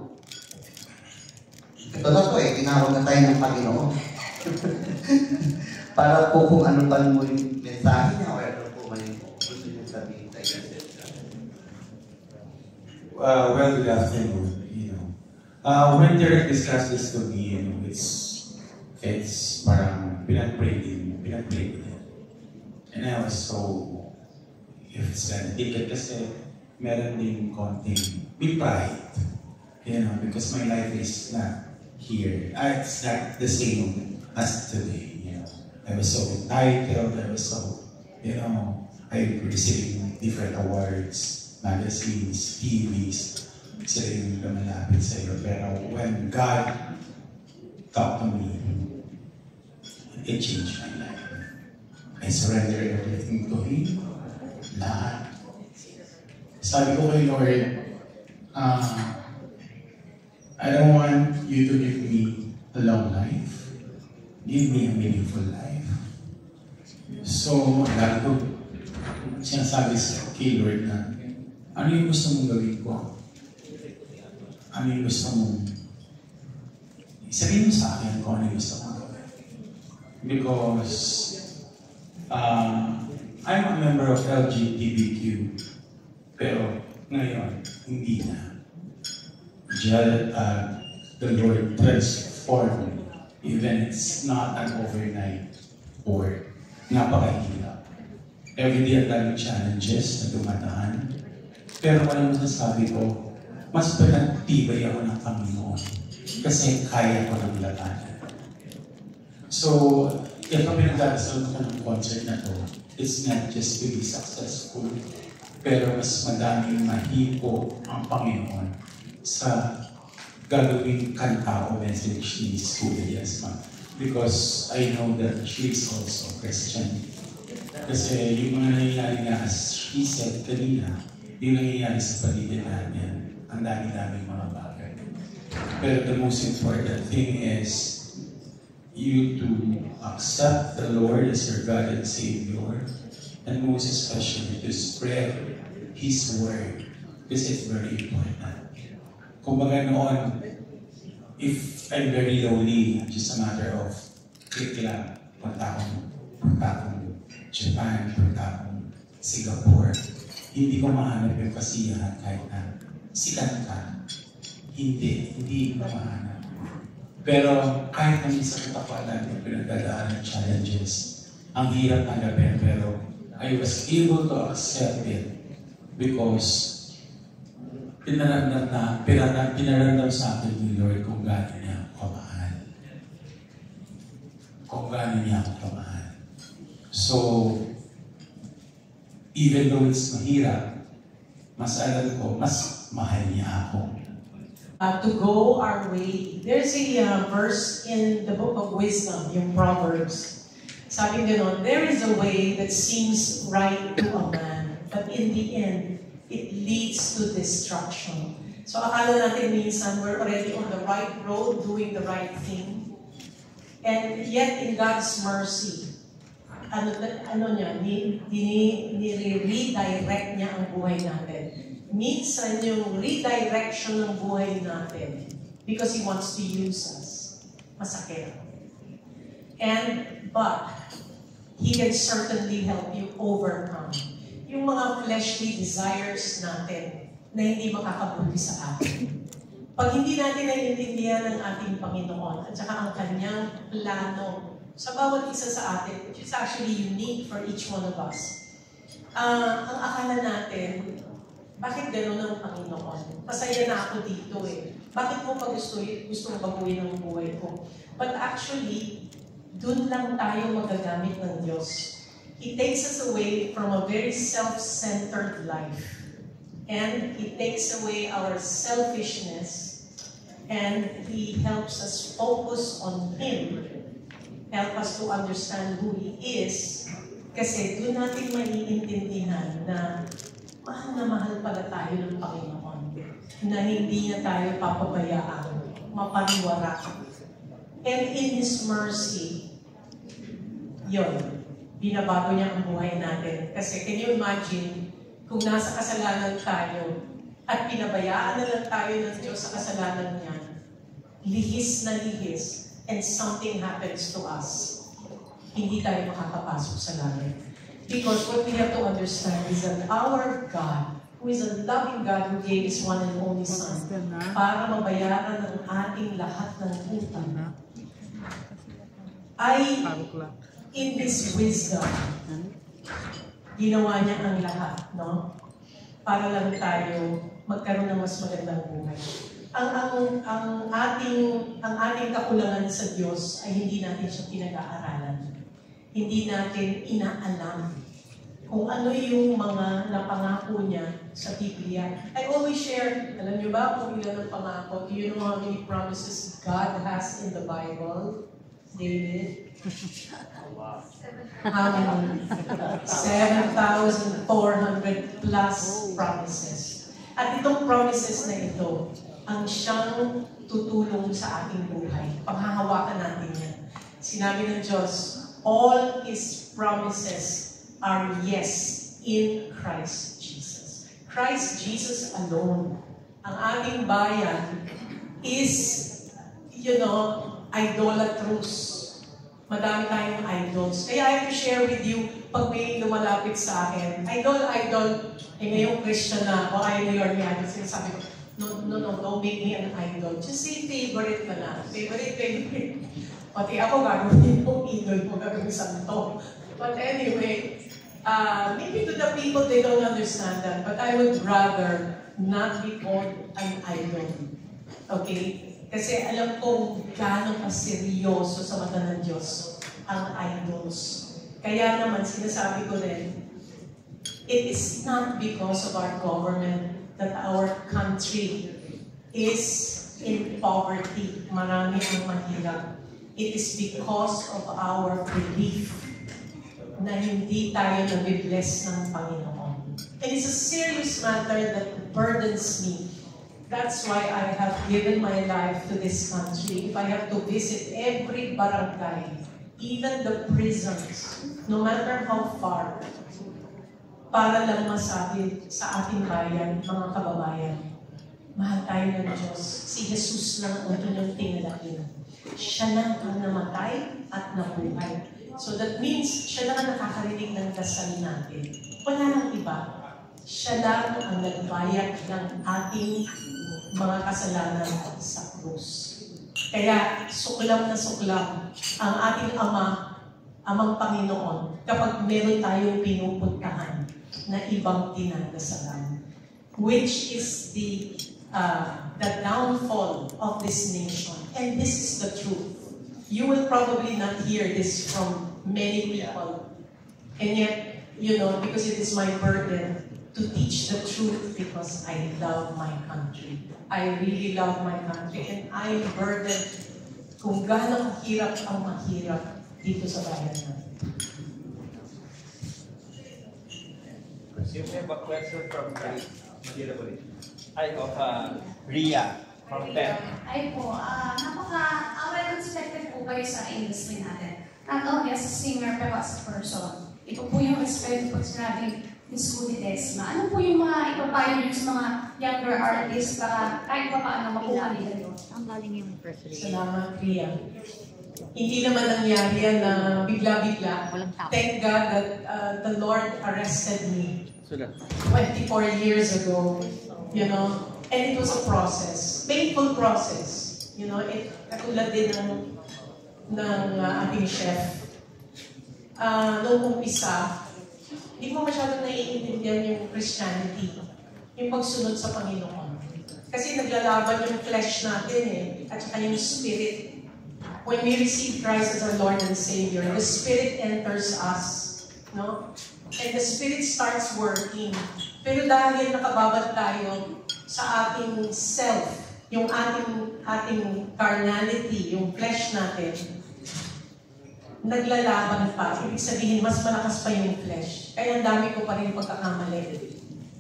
ito na to tinawag na tayo ng Panginoon. Para po kung ano pa mo yung mensahe niya, o ano po may gusto niyo sabihin tayo. Well, good afternoon. When Derek discussed this to me, it's parang pinag-pray din. And I was so, if it's gonna take it, kasi meron din konting big pride, because my life is not here. It's not the same as today, I was so entitled, I was so, I received different awards, magazines, TVs, sila yung lumalapit sa'yo. Pero when God talked to me, it changed my life. I surrendered everything to Him. Lahat. Sabi ko kay Lord, I don't want you to give me a long life. Give me a meaningful life. So, lagi ko sinasabi kay Lord na, ano yung gusto mong gawin ko? Ano yung gusto mong sabihin mo sa akin kung ano yung gusto mong gawin? Because I'm a member of LGBTQ, pero ngayon, hindi na. The Lord transformed me, even it's not an overnight work. Napakahirap. Everyday ang daming challenges na dumadaan. Pero walang masasabi ko, mas pinagtibay ako ng Panginoon kasi kaya ko ng labanan. So, ito pinagdadasal ko ng concert na to, it's not just to be successful, pero mas madaming mahipo ang Panginoon sa gagawing kanta o message ni Kuya Yasma. Because I know that she is also Christian. Kasi yung mga nangyayari nga, as she said kanina, yung nangyayari sa paligid natin, ang dami-daming mga bagay. Pero the most important thing is you to accept the Lord as your God and Savior, and most especially to spread His Word, because it's very important. Kumbaga noon, if I'm very lonely, just a matter of click lang, punta akong Japan, punta akong Singapore, hindi ko mahanap yung kasiyahan kahit na sikat ka. Hindi ko mahanap. Pero kahit na minsan katapalan yung pinagdadaan ng challenges, ang hirap tanggapin, pero I was able to accept it because pinaramdam sa akin ni Lord kung gaano niya ako kamahal. Kung gaano niya ako kamahal. So, even though it's mahirap, mas alam ko, mas mahal niya ako. To go our way. There's a verse in the book of wisdom, yung Proverbs. Sabi gano'n, there is a way that seems right to a man, but in the end, it leads to destruction. So akala natin minsan we're already on the right road, doing the right thing. And yet in God's mercy, nire-redirect niya ang buhay natin. Minsan yung redirection ng buhay natin because He wants to use us. Masakit. But He can certainly help you overcome yung mga fleshly desires natin na hindi makakabuti sa atin. Pag hindi natin naiintindihan ng ating Panginoon at saka ang Kanyang plano sa bawat isa sa atin, which is actually unique for each one of us, ang akala natin, bakit gano'n ang Panginoon? Pasaya na ako dito eh. Bakit mo pa gusto mo baguhin ang buhay ko? But actually, dun lang tayo magagamit ng Diyos. He takes us away from a very self-centered life. And He takes away our selfishness. And He helps us focus on Him. Help us to understand who He is. Kasi doon natin maiintindihan na mahal pala tayo ng Panginoon. Na hindi niya tayo papabayaan, mapaniwara. And in His mercy, yun, binabago niya ang buhay natin. Kasi can you imagine, kung nasa kasalanan tayo, at pinabayaan na lang tayo ng Diyos sa kasalanan niya, lihis na lihis, and something happens to us, hindi tayo makakapasok sa langit. Because what we have to understand is that our God, who is a loving God who gave His one and only Son, para mabayaran ng ating lahat ng utang, ay in His wisdom, ginawa niya ang lahat, no? Para lang tayo magkaroon ng mas magandang buhay. Ang ating kakulangan sa Diyos ay hindi natin siya pinag-aaralan. Hindi natin inaalam kung ano yung mga napangako niya sa Biblia. I always share, alam niyo ba kung ilan ang pangako? Do you know how many promises God has in the Bible? David? How many? 7,400 plus promises. At itong promises na ito, ang siyang tutulong sa ating buhay. Panghahawakan natin yan. Sinabi ng Diyos, all His promises are yes in Christ Jesus. Christ Jesus alone. Ang ating bayan is, idolatrous. Madami tayong idols. Kaya I have to share with you, pag may lumalapit sa akin, idol, ngayong Christian na ako, ayaw ni Lord niya. Sinasabi ko, no, don't make me an idol. Just say favorite na lang. Favorite. Pati ako gagawin yung idol mo, gagawin santo. But anyway, maybe to the people, they don't understand that. But I would rather not be called an idol. Okay? Kasi alam kong gaano kaseryoso sa mata ng Diyos ang idols. Kaya naman sinasabi ko rin, it is not because of our government that our country is in poverty. Marami ang mahirap. It is because of our belief na hindi tayo nabibless ng Panginoon. And it's a serious matter that burdens me. That's why I have given my life to this country. If I have to visit every barangay, even the prisons, no matter how far, para lang masabi sa ating bayan, mga kababayan, mahal tayo ng Diyos. Si Jesus lang ang kanyang tinalain. Siya lang ang namatay at nabuhay. So that means, siya lang ang nakakarinig ng dasal natin. Wala nang iba. Siya lang ang nagbayad ng ating mga kasalanan sa krus. Kaya suklam na suklam ang ating Amang Panginoon kapag meron tayong pinupuntahan na ibang dinadasalan, which is the downfall of this nation. And this is the truth. You will probably not hear this from many people. And yet, because it is my burden to teach the truth because I love my country. I really love my country. And I'm burdened kung gaano hirap ang mahirap dito sa bayan natin. You have a question from Ria from TED. Ay po, well-respected po kayo sa industry natin. Not only as a singer, pero as a person. Ito po yung respeto pag sinabi Miss Udidesma. Ano po yung mga ipapayo nyo sa mga younger artists para kahit pa paano makuha nila yun? Ang galing yung press release. Salamat, Ria. Hindi naman nangyari yan na bigla-bigla. Thank God that the Lord arrested me 24 years ago, and it was a process, painful process, katulad din ng ating chef. Noong umpisa, hindi mo masyadong naiintindihan yung Christianity, yung pagsunod sa Panginoon. Kasi naglalaban yung flesh natin at saka yung spirit. When we receive Christ as our Lord and Savior, the Spirit enters us. no? And the Spirit starts working. Pero dahil nakababad tayo sa ating self, yung ating carnality, yung flesh natin, naglalaban pa. Ibig sabihin, mas malakas pa yung flesh. Kaya ang dami ko pa rin pagkakamali.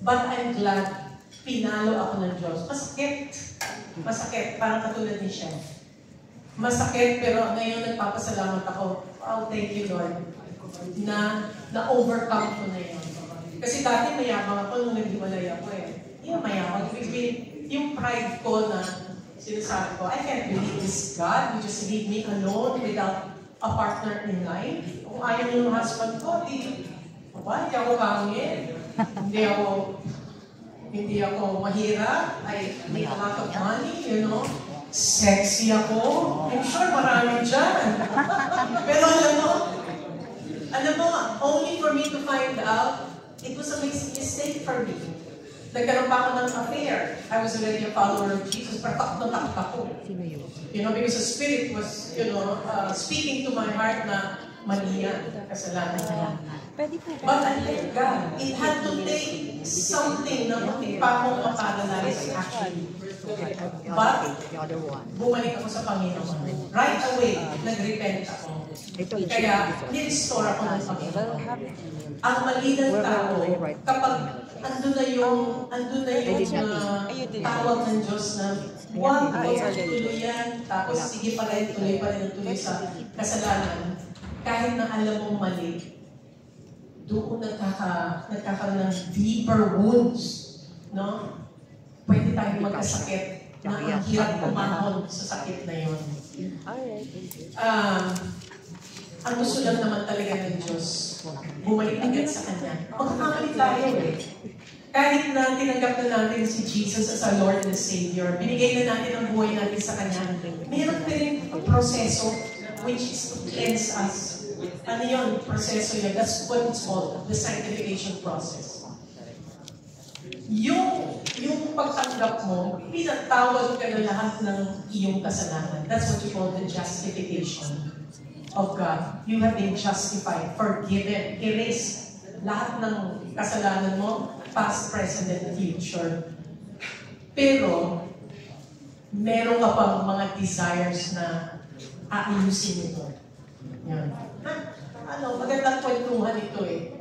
But I'm glad, pinalo ako ng Diyos. Masakit. Masakit. Parang katulad ni Chef. Masakit, pero ngayon nagpapasalamat ako. Oh, thank you, Lord. Na-overcome ko na yun. Kasi dati mayabang ako nung naghiwalay ako eh. Yung mayabang. Yung pride ko na sinasabi ko, I can't believe this God who just leave me alone without a partner in life. Kung ayaw niyo ng husband ko, hindi ako pangit. Hindi ako mahirap. I make a lot of money, you know. Sexy ako. I'm sure marami dyan. Pero alam mo, only for me to find out, it was a mistake for me. Nagkaroon pa ako ng affair. I was already a follower of Jesus, pero takot ako. You know, because the Spirit was, speaking to my heart na mali yan, kasalanan niya. But I thank God, it had to take something na pa akong maparalyze actually. But, bumalik ako sa Panginoon. Right away, nag-repent ako. Kaya, ni-restore ako ng Panginoon. Ang mali ng tao, kapag andun na yung tawag ng Diyos na huwag tuloy yan, tapos sige pa rin, tuloy sa kasalanan, kahit na alam mong mali, doon nagkakaroon ng deeper wounds, no? Pwede tayong magkasakit na ang hirap umahon sa sakit na yun. Ang gusto lang naman talaga ng Diyos, bumalik agad sa Kanya. Magkakamali tayo eh. Kahit na tinanggap na natin si Jesus as our Lord and Savior, binigay na natin ang buhay natin sa Kanya, mayroon pa rin proseso which is to cleanse us. Ano yun? Proseso yun. That's what it's called, the sanctification process. Yung pagtanggap mo, pinatawad ka na lahat ng iyong kasalanan. That's what you call the justification of God. You have been justified, forgiven, erased. Lahat ng kasalanan mo, past, present, and future. Pero, meron ka pang mga desires na aayusin ito. Yan. Magandang kwentuhan ito eh.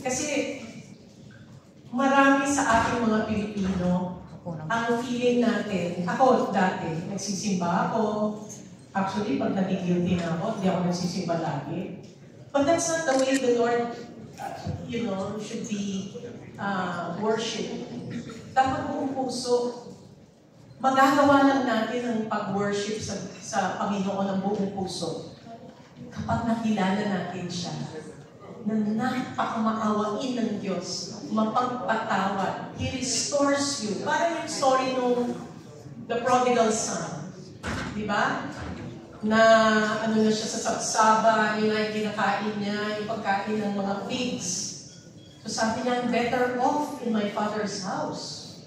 Kasi, marami sa ating mga Pilipino, ang feeling natin, ako dati, nagsisimba ako. Actually, pag nagigilty na ako, hindi ako nagsisimba lagi. But that's not the way the Lord, should be worshipped. Dapat buong puso. Magagawa lang natin ang pag-worship sa Panginoon ng buong puso kapag nakilala natin siya, na napakamaawain ng Diyos, mapagpatawad. He restores you. Parang yung story nung the prodigal son. Di ba? Na na siya sa sabsaba, yun na yung kinakain niya, yung pagkain ng mga pigs. So sabi niya, better off in my father's house.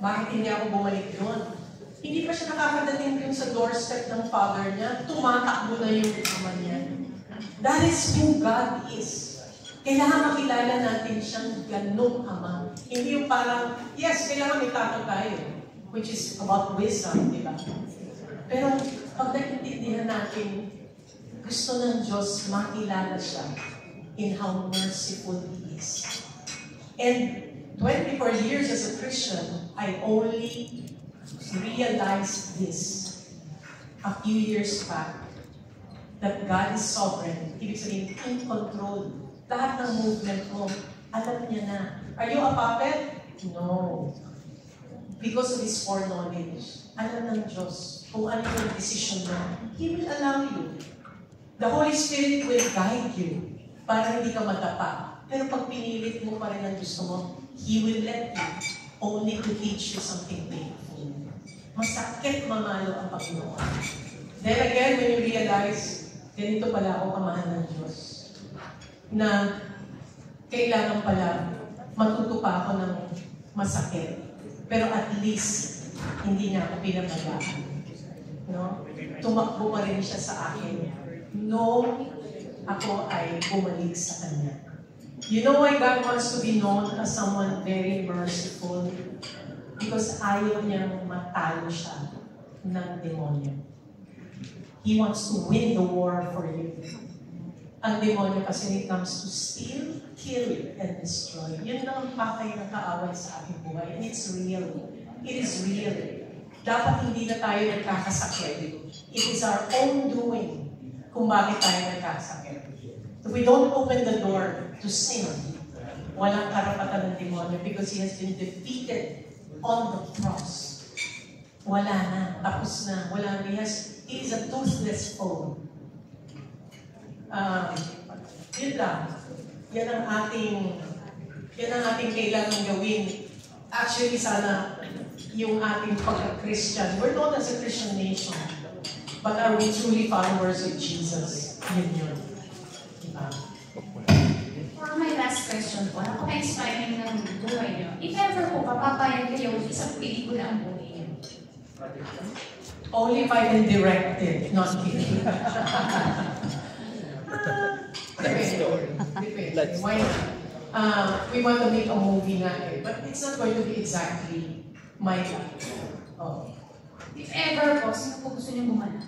Bakit hindi ako bumalik doon? Hindi pa siya nakakadating dun sa doorstep ng father niya, tumatakbo na yung ama niya. That is who God is. Kailangan makilala natin siyang ganong ama. Hindi yung parang, yes, kailangan may tato tayo, which is about wisdom, di ba? Pero pag naintindihan natin, gusto ng Diyos makilala siya in how merciful He is. And 24 years as a Christian, I only realized this a few years back, that God is sovereign. Ibig sabihin, in control. Lahat ng movement mo, alam niya na. Are you a puppet? No. Because of His foreknowledge, alam ng Diyos kung ano yung decision mo. He will allow you. The Holy Spirit will guide you para hindi ka matapa. Pero pag pinilit mo pa rin ang gusto mo, He will let you only to teach you something painful. Masakit mamalo ang Panginoon. Then again, when you realize, ganito pala ako kamahal ng Diyos, na kailangan pala matuto pa ako ng masakit. Pero at least, hindi niya ako pinamagaan. No? Tumakbo pa rin siya sa akin. No, ako ay bumalik sa Kanya. You know why God wants to be known as someone very merciful? Because ayaw niyang matalo siya ng demonyo. He wants to win the war for you. Ang demonyo kasi when it comes to steal, kill, and destroy. Yun lang ang pakay na kaaway sa ating buhay. And it's real. It is real. Dapat hindi na tayo nagkakasakit. It is our own doing kung bakit tayo nagkakasakit. If we don't open the door to sin, walang karapatan ng demonyo because he has been defeated on the cross. Wala na. Tapos na. Wala na. He is a toothless foe. Yun lang. Yan ang ating kailangan gawin. Actually, sana yung ating pagka-Christian. We're known as a Christian nation. But are we truly followers of Jesus? Yun. Diba? For my last question po, napaka-inspiring ng buhay niyo. If ever po, papapayag kayo isang pelikula ang buhay niyo. Only if I can direct it, not kidding. Depende. Why not? We want to make a movie na but it's not going to be exactly my life. Oh. If ever po, sino po gusto niyo gumanap?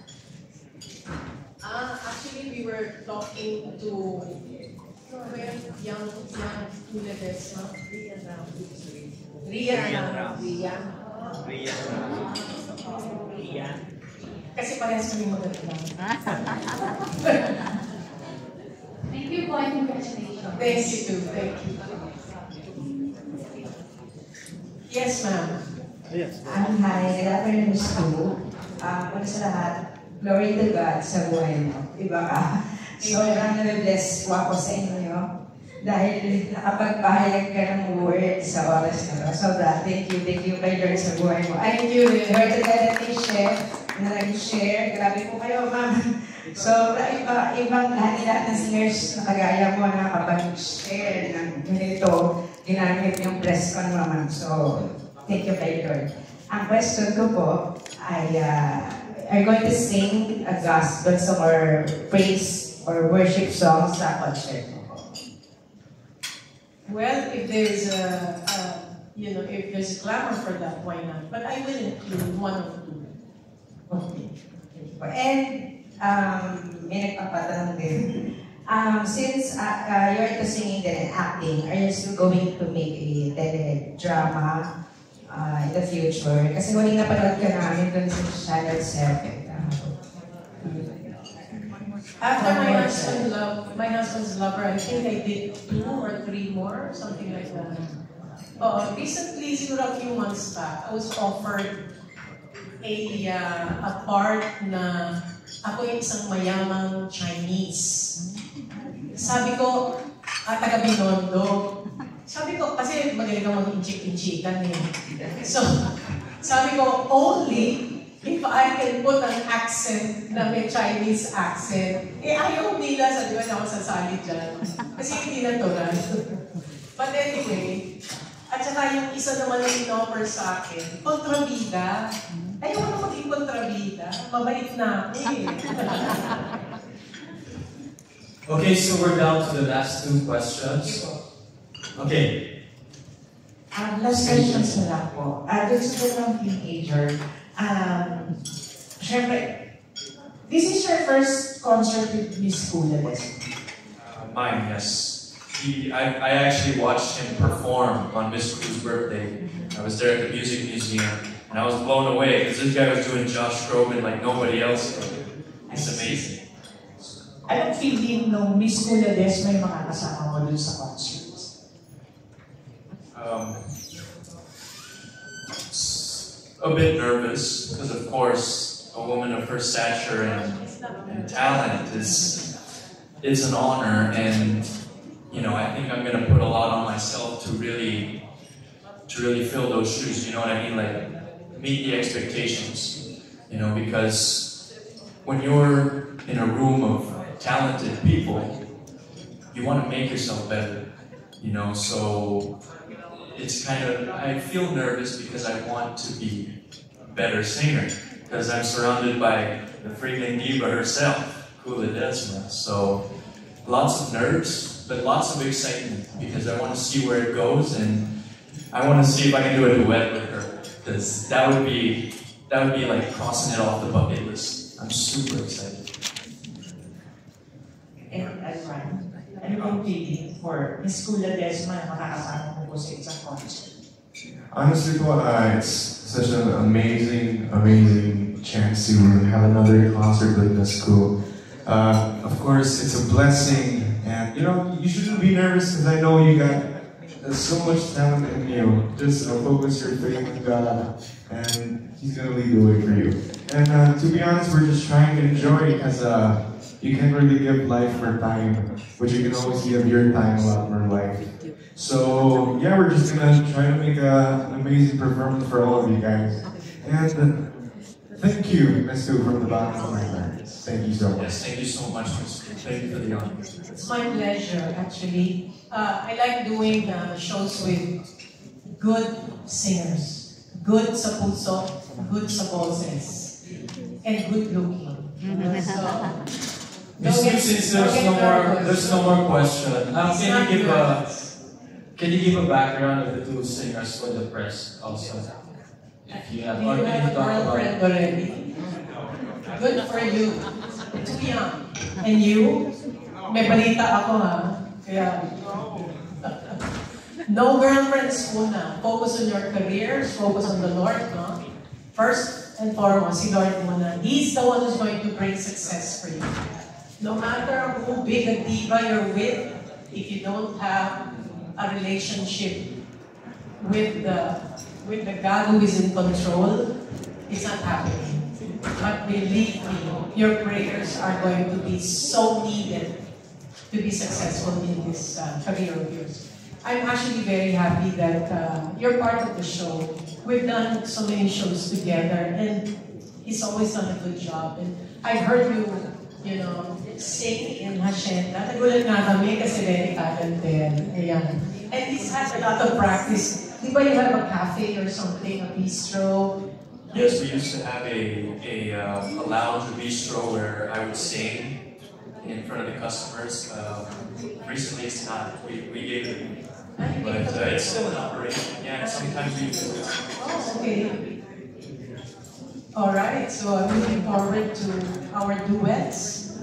Actually, we were talking to young Tulades, no? Ria. Kasi parehas kami maganda. Thank you po and congratulations. Thank you too. Thank you. Yes, ma'am. Yes. Hi, good afternoon, Ms. Tu. Una sa lahat, glory to God sa buhay mo. Iba ka. Sobrang na-bless po ako sa inyo dahil nakapagpahayag ka ng word sa oras na to. Sobra, thank you kay Lord sa buhay mo. Thank you, Lord, to God at Chef na nag-share. Grabe po kayo, ma'am. Sobra, ibang lahat ng singers na kagaya mo na kapag-share ng ganito, ginamit yung press con mo, ma'am. So, thank you kay Lord. Ang question ko po ay, are you going to sing a gospel song or praise or worship song sa concert mo po? Well, if there's if there's a clamor for that, why not? But I will include one of two. Okay. And, may nagpapatanong din. Since you're into singing and acting, are you still going to make a teledrama in the future? Kasi huling napanood ka namin dun sa Channel 7. After my husband's lover, I think I did 2 or 3 more, something like that. Recently, siguro a few months back, I was offered a part na ako yung isang mayamang Chinese. Sabi ko, taga Binondo. Sabi ko, kasi magaling ka mag-inchik-inchikan eh. So, sabi ko, only if I can put an accent na may Chinese accent, ayaw nila sa di ba na ako sasali dyan. Kasi hindi natural. But anyway, at saka yung isa naman yung in-offer sa akin, kontrabida. Ayaw na maging kontrabida. Mabait na ako eh. Okay, so we're down to the last 2 questions. Okay. Last questions na lang po. Doon sa ng teenager, syempre, this is your first concert with Miss Tulades? Mine, yes. I actually watched him perform on Miss Cruz's birthday. I was there at the Music Museum, and I was blown away because this guy was doing Josh Groban like nobody else could. It's amazing. Anong feeling nung Miss Tulades may mga kasama mo dun sa concert? A bit nervous because, of course, a woman of her stature and talent it's an honor, and I think I'm gonna put a lot on myself to really fill those shoes. You know what I mean? Like meet the expectations. Because when you're in a room of talented people, you want to make yourself better. So. It's I feel nervous because I want to be a better singer because I'm surrounded by the freaking diva herself, Kula Desma. So lots of nerves, nerves, but lots of excitement because I want to see where it goes, and I want to see if I can do a duet with her, because that would be like crossing it off the bucket list. I'm super excited. And Ryan, ano bang feeling for Miss Kula Desma na makakasama mo po sa isang concert? Honestly, it's such an amazing chance to have another concert with Miss Cool. Of course, it's a blessing, and you shouldn't be nervous because I know you got so much talent in you. Just focus your faith in God, and He's gonna lead the way for you. And to be honest, we're just trying to enjoy because you can't really give life for time, but you can always give your time a lot more life. So yeah, we're just gonna try to make an amazing performance for all of you guys. And thank you, Miss Sue, from the bottom of my heart. Thank you so much. Yes, thank you so much, Miss. Thank you for the honor. It's my pleasure, actually. I like doing shows with good singers, good sa puso, good sa boses, and good looking. Since there's no more question, can you give a background of the two singers for the press also? If you have, or can you talk about already? Good for you. Too young. And you? May balita ako ha. Kaya, no girlfriends muna. Focus on your careers, focus on the Lord, no? First and foremost, si Lord muna. He's the one who's going to bring success for you. No matter who big a diva you're with, if you don't have a relationship with the God who is in control, it's not happening. But believe me, your prayers are going to be so needed to be successful in this career of yours. I'm actually very happy that you're part of the show. We've done so many shows together, and he's always done a good job. And I've heard you sing in Hacienda. Nagulat nga kami kasi very talented. Ayan. And he's had a lot of practice. Di ba you have a cafe or something, a bistro? Yes, we used to have a lounge, a bistro where I would sing in front of the customers. Recently it's not. We gave it, but it's still in operation. Yeah, sometimes we visit. Oh, okay. All right, so I'm looking forward to our duets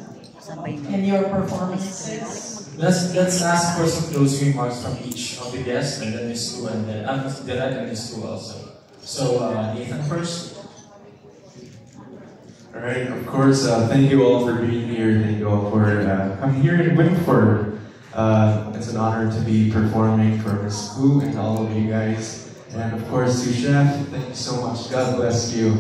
and your performances. Let's ask for some closing remarks from each of the guests, and then Miss Sue, and then Derek and Miss Sue also. So Nathan first. All right, of course, thank you all for being here. Thank you all for coming here in Wingford. It's an honor to be performing for Miss Sue and all of you guys. And of course, to Chef, thank you so much. God bless you.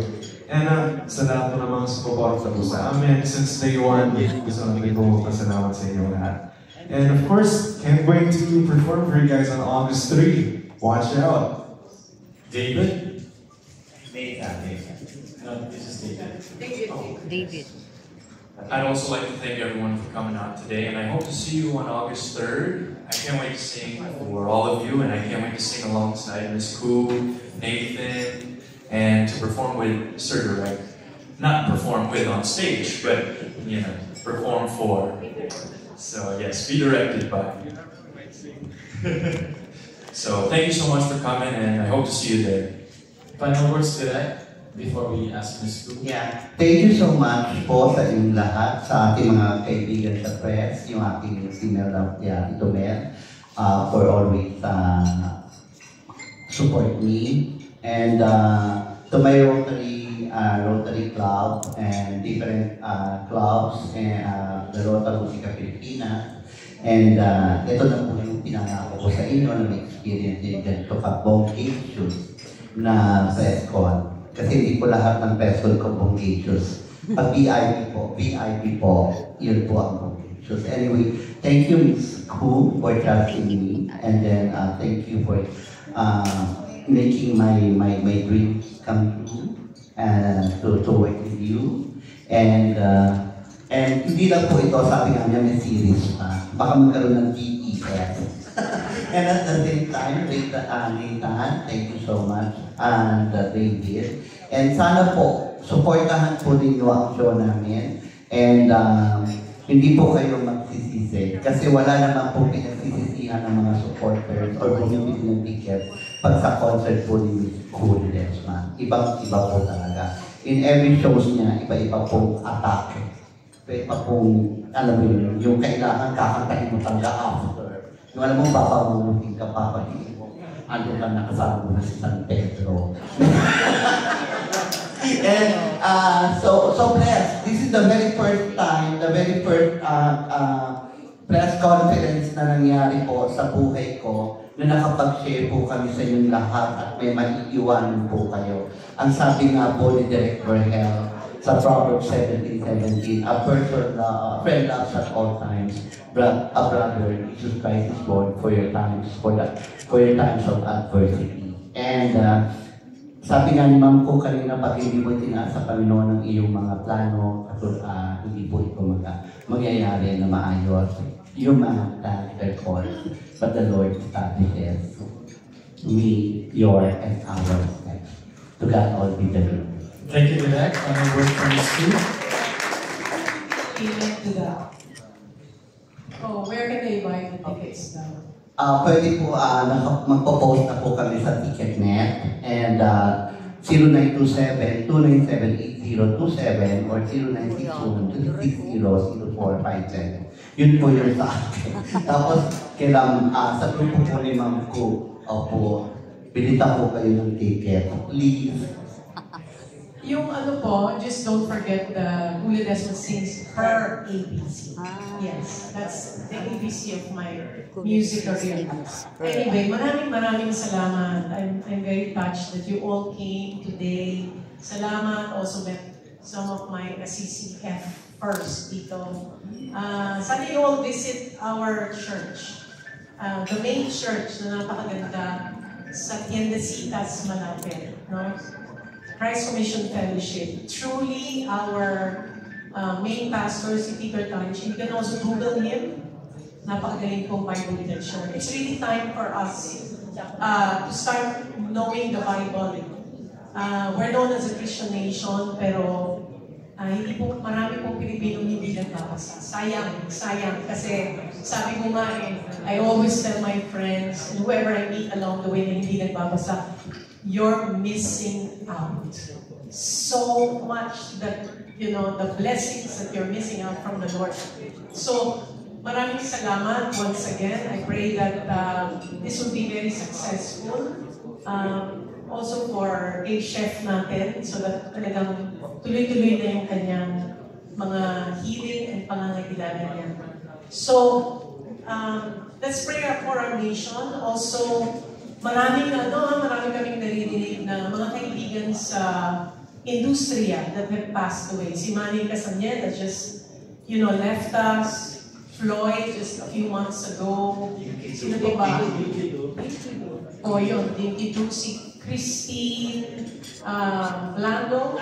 And sa lahat po namang sumuporta po sa amin since day one, gusto namin po pasalamat sa inyo lahat. And of course, can't wait to perform for you guys on August 3. Watch out. David? Nathan. No, this is David. David. I'd also like to thank everyone for coming out today, and I hope to see you on August 3rd. I can't wait to sing for all of you, and I can't wait to sing alongside Miss Koo, Nathan, and to perform with Sir Direct. Not perform with on stage, but, perform for. So yes, be directed by. So thank you so much for coming, and I hope to see you there. Final words today before we ask Ms. Koo. Yeah. Thank you so much po sa inyong lahat, sa ating mga kaibigan sa press, yung aking female Itomel, for always support me. And to my Rotary Club and different clubs and the Rotary Musika Pilipinas. And ito na po yung pinangako ko sa inyo na may experience din ganito ka-bonggacious na PESCON. Kasi hindi po lahat ng PESCON ko-bonggacious. Pag VIP po, yun po ang bonggacious. Anyway, thank you Ms. Koo for trusting me. And then thank you for making my dreams come true to work with you. And hindi lang po ito, sabi nga niya, may series pa. Baka magkaroon ng TES. And at the same time, Nathan, thank you so much, and David. And sana po, supportahan po ninyo ang show namin. And hindi po kayo magsisisi. Kasi wala naman po pinagsisisihan ng mga supporters or bumibili ng ticket pag sa concert po ni Miss Cool Desma. Ibang-iba po talaga. In every shows niya, iba-iba pong atake. Iba pong, alam mo yun, yung kailangan kakantahin mo talaga after. Yung alam mo, papamunutin ka, papatiin mo. Ano ka nakasama mo na si San Pedro. And so blessed. This is the very first time, the very first press conference na nangyari po sa buhay ko na nakapag-share po kami sa inyong lahat at may maiiwanan po kayo. Ang sabi nga po ni Direk Verhel sa Proverbs 17:17, a person, friend loves at all times, a brother, Jesus Christ is born for your times, for your times of adversity. And sabi nga ni Ma'am ko kanina, pag hindi mo tinaas sa Panginoon ang iyong mga plano, hindi po ito magyayari na maayos. Human plans their course, but the Lord establishes me, your, and our steps. To God all be the glory. Thank you, Direk. Final word from Ms. Sue. Amen to that. Oh, where can they buy the tickets now? Pwede po, magpo-post na po kami sa Ticketnet and 0927-297-8027 or 0961-260-0457. Yun po yung sa akin. Tapos, kailangan sa grupo po ni Ma'am ko, bilita po kayo ng ticket. Please. Yung ano po, just don't forget the Hula Desma sings her ABC. Yes, that's the ABC of my music career. Anyway, maraming salamat. I'm very touched that you all came today. Salamat. Also met some of my CCF first dito. Sana you all visit our church. The main church na napakaganda sa Tiendesitas malapit. No? Christ Commission Fellowship. Truly, our main pastor, si Peter Tanchi, you can also Google him. Napakagaling pong Bible teacher. It's really time for us to start knowing the Bible. We're known as a Christian nation, pero hindi po, marami pong Pilipino hindi nagbabasa. Sayang. Kasi sabi ko nga I always tell my friends, and whoever I meet along the way na hindi nagbabasa, you're missing out. So much that, the blessings that you're missing out from the Lord. So, maraming salamat once again. I pray that this will be very successful. Also for a chef natin, so that talagang tuloy-tuloy na yung kanyang mga healing and pangangailangan niya. So, let's pray for our nation. Also, marami kaming naririnig na mga kaibigan sa industriya that have passed away. Si Manny Castañeda just, left us. Floyd just a few months ago. Sino ba? Yun. Si Christine Blanco.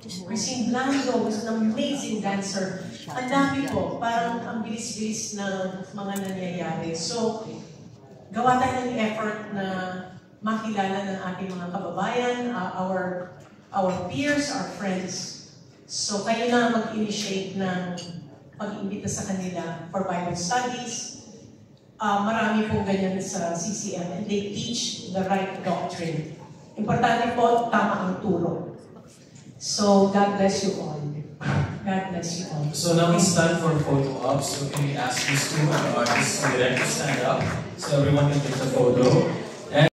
Christine Blanco was an amazing dancer. Ang dami po. Parang ang bilis-bilis ng mga nangyayari. So, gawa tayo ng effort na makilala ng ating mga kababayan, our peers, our friends. So kayo na mag-initiate ng pag-imbita sa kanila for Bible studies. Marami pong ganyan sa CCM and they teach the right doctrine. Importante po, tama ang turo. So God bless you all. God bless you all. So now it's time for photo ops. So can we ask these two artists to stand up so everyone can take the photo?